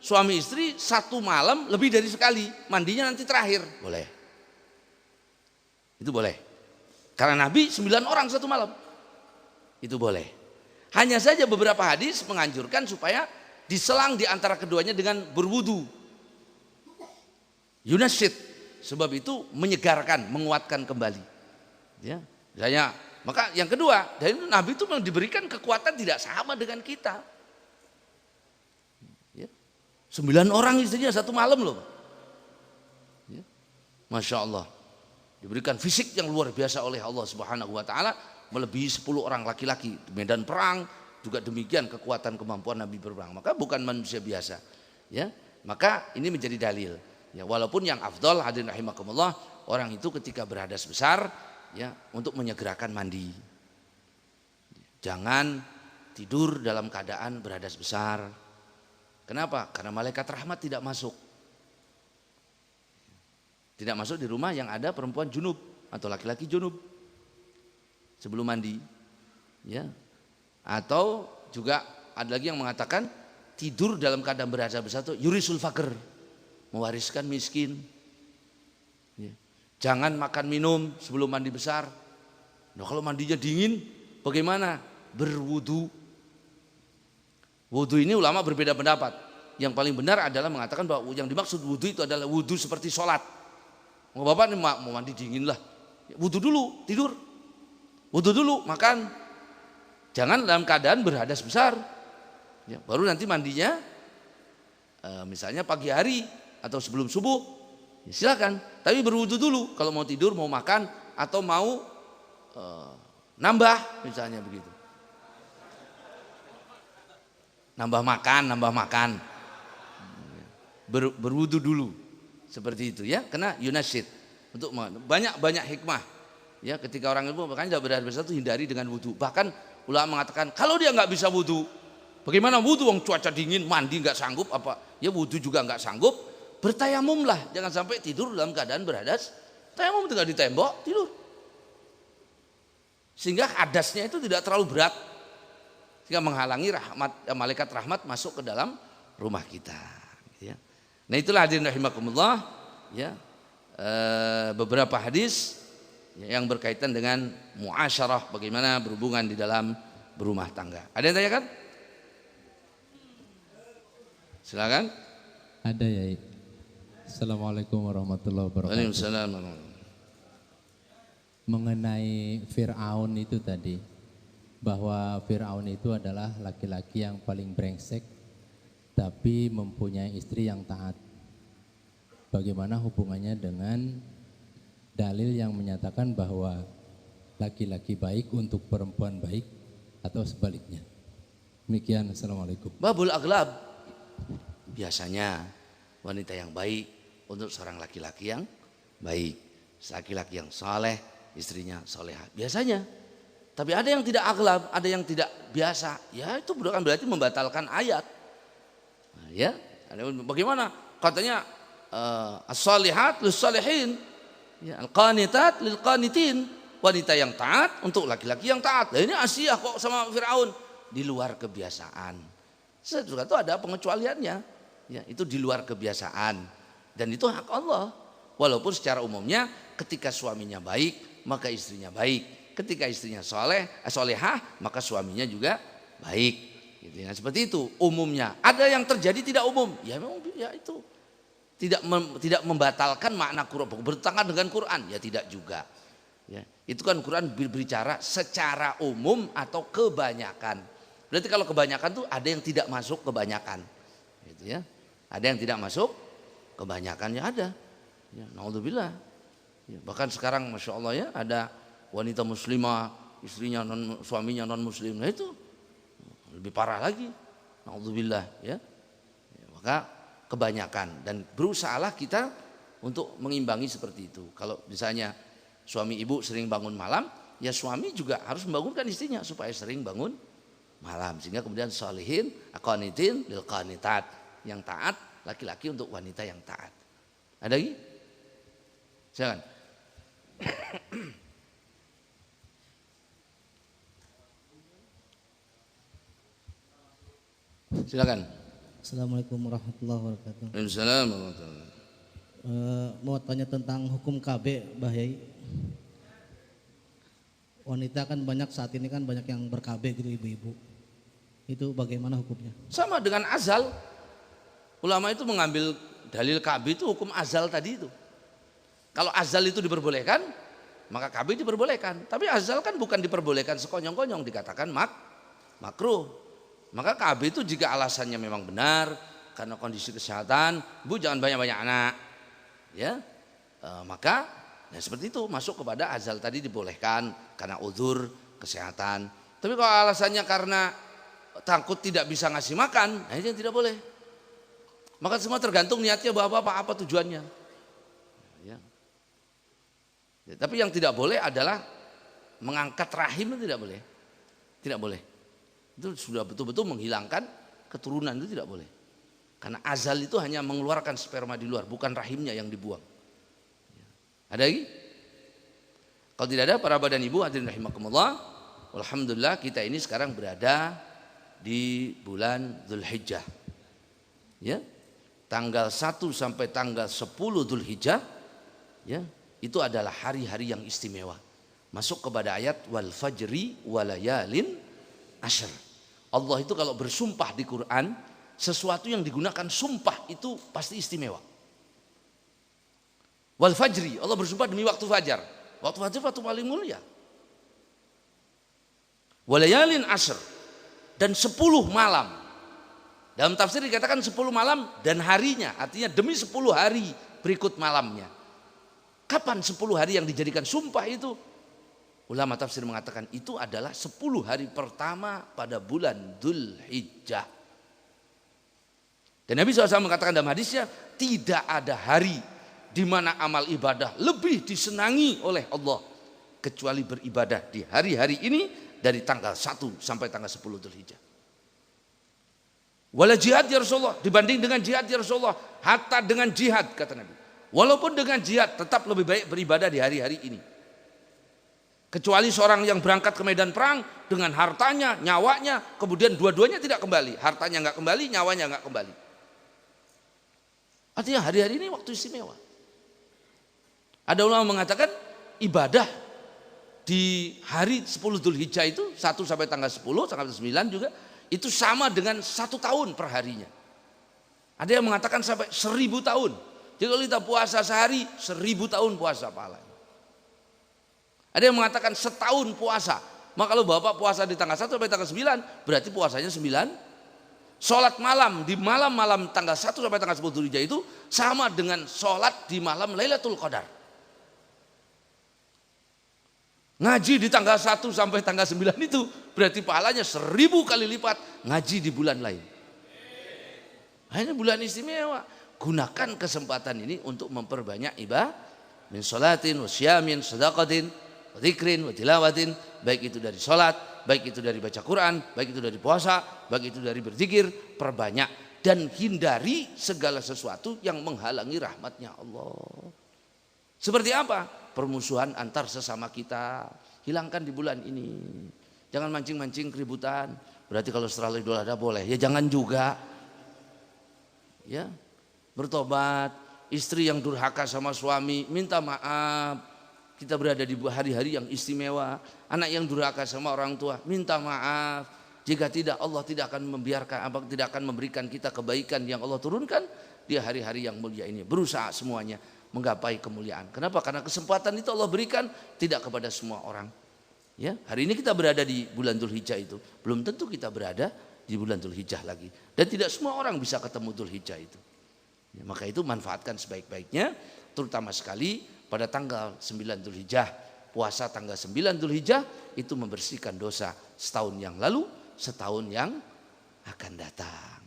suami istri satu malam lebih dari sekali, mandinya nanti terakhir, boleh. Itu boleh. Karena Nabi 9 orang satu malam, itu boleh. Hanya saja beberapa hadis menganjurkan supaya diselang di antara keduanya dengan berwudu. Yunasyid, sebab itu menyegarkan, menguatkan kembali. Ya, misalnya, maka yang kedua, dari Nabi itu diberikan kekuatan tidak sama dengan kita. Ya, 9 orang istrinya satu malam loh. Ya, Masya Allah, diberikan fisik yang luar biasa oleh Allah Subhanahu wa taala, melebihi 10 orang laki-laki. Di medan perang juga demikian kekuatan kemampuan Nabi berperang. Maka bukan manusia biasa. Ya, maka ini menjadi dalil. Ya, walaupun yang afdal, hadirin rahimakumullah, orang itu ketika berhadas besar, ya, untuk menyegerakan mandi. Jangan tidur dalam keadaan berhadas besar. Kenapa? Karena malaikat rahmat tidak masuk. Tidak masuk di rumah yang ada perempuan junub atau laki-laki junub sebelum mandi. Ya. Atau juga ada lagi yang mengatakan tidur dalam keadaan berhadas besar itu yurisul fakir, mewariskan miskin. Ya. Jangan makan minum sebelum mandi besar. Nah, kalau mandinya dingin bagaimana? Berwudu. Wudu ini ulama berbeda pendapat. Yang paling benar adalah mengatakan bahwa yang dimaksud wudu itu adalah wudu seperti sholat. Mau bapak nih mau mandi dingin lah, wudu dulu, tidur. Wudu dulu, makan. Jangan dalam keadaan berhadas besar. Ya, baru nanti mandinya misalnya pagi hari atau sebelum subuh. Ya, silakan, tapi berwudu dulu kalau mau tidur, mau makan, atau mau nambah misalnya begitu. Nambah makan. Berwudu dulu. Seperti itu ya, karena yunasyid untuk banyak hikmah. Ya, ketika orang itu makanya berhadas besar itu hindari dengan wudu. Bahkan ulama mengatakan kalau dia nggak bisa wudu, bagaimana wudu? Wong cuaca dingin, mandi nggak sanggup apa? Ya wudu juga nggak sanggup. Bertayamumlah, jangan sampai tidur dalam keadaan berhadas. Tayamum tinggal di tembok, tidur. Sehingga hadasnya itu tidak terlalu berat, sehingga menghalangi malaikat rahmat masuk ke dalam rumah kita. Ya. Nah, itulah hadirin rahimakumullah, ya, beberapa hadis yang berkaitan dengan muasyarah, bagaimana berhubungan di dalam berumah tangga. Ada yang tanyakan? Silakan. Ada ya. Assalamualaikum warahmatullahi wabarakatuh. Waalaikumsalam. Mengenai Fir'aun itu tadi, bahwa Fir'aun itu adalah laki-laki yang paling brengsek, tapi mempunyai istri yang taat. Bagaimana hubungannya dengan dalil yang menyatakan bahwa laki-laki baik untuk perempuan baik atau sebaliknya? Demikian, assalamualaikum. Babul aglab, biasanya wanita yang baik untuk seorang laki-laki yang baik. Laki-laki yang soleh, istrinya solehah. Biasanya. Tapi ada yang tidak aghlab, ada yang tidak biasa. Ya itu bukan berarti membatalkan ayat. Nah, ya, bagaimana? Katanya as-salihat lis-salihin, ya, al-qanitat lil-qanitin. Wanita yang taat untuk laki-laki yang taat. Nah, ini Asiyah kok sama Firaun di luar kebiasaan. Sesuatu itu ada pengecualiannya. Ya, itu di luar kebiasaan. Dan itu hak Allah. Walaupun secara umumnya ketika suaminya baik, maka istrinya baik. Ketika istrinya solehah, maka suaminya juga baik. Gitu ya. Seperti itu umumnya. Ada yang terjadi tidak umum. Ya memang ya itu. Tidak membatalkan makna Quran. Bertentangan dengan Quran. Ya tidak juga. Ya, itu kan Quran berbicara secara umum atau kebanyakan. Berarti kalau kebanyakan tuh ada yang tidak masuk kebanyakan. Gitu ya. Ada yang tidak masuk kebanyakan ya ada. Ya, naudzubillah. Ya, bahkan sekarang Masya Allah ya ada wanita muslimah, istrinya suaminya non muslim, nah itu lebih parah lagi, naudzubillah ya. Maka kebanyakan dan berusahalah kita untuk mengimbangi seperti itu. Kalau misalnya suami ibu sering bangun malam, ya suami juga harus membangunkan istrinya supaya sering bangun malam, sehingga kemudian sholihin, qanitin lil qanitat, yang taat laki-laki untuk wanita yang taat. Ada lagi? Silakan. Silakan. Assalamualaikum warahmatullahi wabarakatuh. Waalaikumsalam warahmatullahi wabarakatuh. Mau tanya tentang hukum KB, Mbah Yai. Wanita kan banyak saat ini kan banyak yang ber-KB gitu ibu-ibu. Itu bagaimana hukumnya? Sama dengan azal. Ulama itu mengambil dalil KB itu hukum azal tadi itu. Kalau azal itu diperbolehkan, maka KB diperbolehkan. Tapi azal kan bukan diperbolehkan sekonyong-konyong, dikatakan makruh. Maka KB itu jika alasannya memang benar karena kondisi kesehatan, Bu jangan banyak-banyak anak, ya, maka ya seperti itu masuk kepada azal tadi dibolehkan karena uzur kesehatan. Tapi kalau alasannya karena takut tidak bisa ngasih makan, nah itu yang tidak boleh. Maka semua tergantung niatnya apa tujuannya. Ya. Ya, tapi yang tidak boleh adalah mengangkat rahim itu tidak boleh, tidak boleh. Itu sudah betul-betul menghilangkan keturunan, itu tidak boleh. Karena azal itu hanya mengeluarkan sperma di luar, bukan rahimnya yang dibuang. Ada lagi? Kalau tidak ada, para bapak dan ibu hadirin rahimakumullah, alhamdulillah kita ini sekarang berada di bulan Dzulhijjah. Ya. Tanggal 1 sampai tanggal 10 Dzulhijjah, ya, itu adalah hari-hari yang istimewa. Masuk kepada ayat wal fajri walayalin asyr. Allah itu kalau bersumpah di Quran, sesuatu yang digunakan sumpah itu pasti istimewa. Wal fajri, Allah bersumpah demi waktu fajar. Waktu fajar waktu paling mulia. Walayalin asyr, dan 10 malam. Dalam tafsir dikatakan 10 malam dan harinya, artinya demi 10 hari berikut malamnya. Kapan 10 hari yang dijadikan sumpah itu? Ulama tafsir mengatakan itu adalah 10 hari pertama pada bulan Dzulhijjah. Dan Nabi SAW mengatakan dalam hadisnya, tidak ada hari di mana amal ibadah lebih disenangi oleh Allah kecuali beribadah di hari-hari ini dari tanggal 1 sampai tanggal 10 Dzulhijjah. Wala jihad ya Rasulullah, dibanding dengan jihad ya Rasulullah, hatta dengan jihad kata Nabi. Walaupun dengan jihad tetap lebih baik beribadah di hari-hari ini. Kecuali seorang yang berangkat ke medan perang dengan hartanya, nyawanya, kemudian dua-duanya tidak kembali. Hartanya nggak kembali, nyawanya nggak kembali. Artinya hari-hari ini waktu istimewa. Ada ulama mengatakan ibadah di hari 10 Dzulhijjah itu 1 sampai tanggal 10, tanggal 9 juga itu sama dengan 1 tahun per harinya. Ada yang mengatakan sampai 1000 tahun. Jadi kalau kita puasa sehari, 1000 tahun puasa pahalanya. Ada yang mengatakan setahun puasa. Maka kalau bapak puasa di tanggal 1 sampai tanggal 9, berarti puasanya 9. Sholat malam di malam-malam tanggal 1 sampai tanggal 10 Dzulhijjah itu sama dengan sholat di malam Lailatul Qadar. Ngaji di tanggal 1 sampai tanggal 9 itu berarti pahalanya 1000 kali lipat ngaji di bulan lain. Hanya bulan istimewa. Gunakan kesempatan ini untuk memperbanyak min salatin wa syamin sadaqatin wa dzikrin wa tilawatin, baik itu dari salat, baik itu dari baca Quran, baik itu dari puasa, baik itu dari berzikir, perbanyak dan hindari segala sesuatu yang menghalangi rahmatnya Allah. Seperti apa? Permusuhan antar sesama kita, hilangkan di bulan ini. Jangan mancing-mancing keributan. Berarti kalau setelah Idul Adha boleh, ya jangan juga. Ya, bertobat. Istri yang durhaka sama suami, minta maaf. Kita berada di hari-hari yang istimewa. Anak yang durhaka sama orang tua, minta maaf. Jika tidak, Allah tidak akan membiarkan, tidak akan memberikan kita kebaikan yang Allah turunkan di hari-hari yang mulia ini. Berusaha semuanya menggapai kemuliaan. Kenapa? Karena kesempatan itu Allah berikan tidak kepada semua orang. Ya, hari ini kita berada di bulan Dzulhijjah itu, belum tentu kita berada di bulan Dzulhijjah lagi. Dan tidak semua orang bisa ketemu Dzulhijjah itu. Ya, maka itu manfaatkan sebaik-baiknya, terutama sekali pada tanggal 9 Dzulhijjah. Puasa tanggal 9 Dzulhijjah itu membersihkan dosa setahun yang lalu, setahun yang akan datang.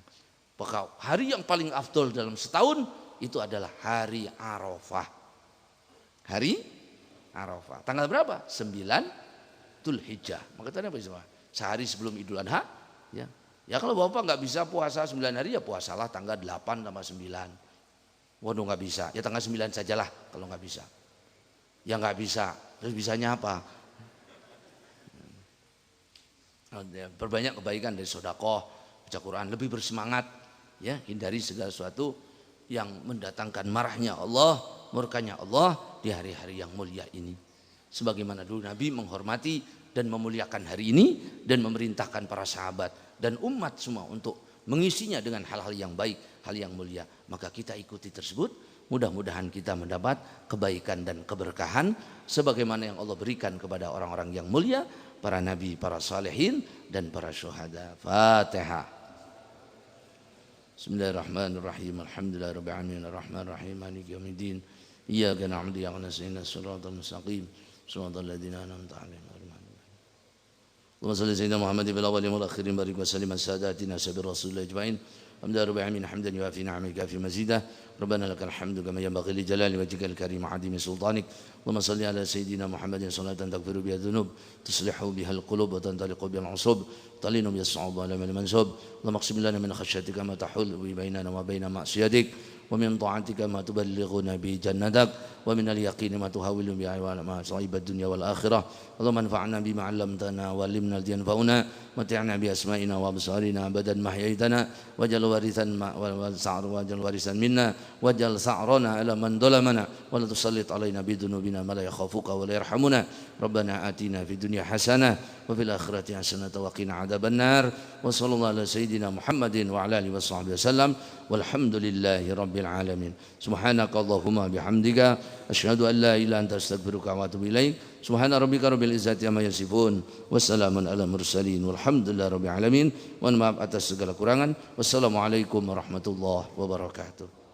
Maka hari yang paling afdol dalam setahun itu adalah hari Arafah. Hari Arafah. Tanggal berapa? 9 Dzulhijjah. Maka tadi apa semua? Sehari sebelum Idul Adha. Ya. Ya kalau Bapak nggak bisa puasa 9 hari ya puasalah tanggal 8 tambah 9. Waduh nggak bisa. Ya tanggal 9 sajalah kalau nggak bisa. Ya nggak bisa. Terus bisanya apa? Perbanyak kebaikan dari sedekah, baca Quran, lebih bersemangat. Ya, hindari segala sesuatu yang mendatangkan marahnya Allah, murkanya Allah di hari-hari yang mulia ini. Sebagaimana dulu Nabi menghormati dan memuliakan hari ini dan memerintahkan para sahabat dan umat semua untuk mengisinya dengan hal-hal yang baik, hal yang mulia. Maka kita ikuti tersebut, mudah-mudahan kita mendapat kebaikan dan keberkahan sebagaimana yang Allah berikan kepada orang-orang yang mulia, para nabi, para salihin dan para syuhada. Fatihah. Bismillahirrahmanirrahim. Alhamdulillahirabbil alamin arrahmanir rahim maliki yaumiddin. Iyyaka na'budu wa iyyaka nasta'in shiratal mustaqim. Shiratal ladzina an'amta 'alaihim ghairil maghdubi 'alaihim. Allahumma shalli sayyidina Muhammadin fil awwalin wal akhirin barik wa sallim ala sadatina sabir rasulillah ajma'in. Alhamdulillahirabbil alamin hamdan yuafi ni'amaka fi mazidah. Rabbana lakal hamdu kama yanbaghi li jalali wajhikal karim 'azimi sultanik. Allahumma shalli ala sayyidina Muhammadin salatan taghfiru biha dhunub, tuslihu biha al-qulub wa tantaliqu biha al-'usub, talinu biha as-sa'ab wa la mansub. Allahumma aqsim lana min khashyatika ma tahul bainana wa baina ma'siyatik. ومن طاعتك ما تبلغنا به جنتك ومن اليقين ما تهون به مصائب الدنيا والآخرة اللهم انفعنا بما علمتنا وعلمنا الذي ينفعنا متعنا بأسمائنا وأبصارنا أبدا ما أحييتنا واجعل وارثا منا واجعل ثأرنا على من ظلمنا ولا تسلط علينا بذنوبنا ما لا يخافك ولا يرحمنا ربنا آتنا في الدنيا حسنة وفي الآخرة حسنة وقنا عذاب النار وصلى الله على سيدنا محمد وعلى آله وصحبه وسلم والحمد لله رب العالمين سبحانك اللهم بحمدك أشهد أن لا إله إلا أنت أستغفرك وأتوب إليك سبحان ربك رب العزة عما يصفون والسلام على المرسلين والحمد لله رب العالمين. Mohon maaf atas segala kurangan. Wassalamualaikum warahmatullahi wabarakatuh.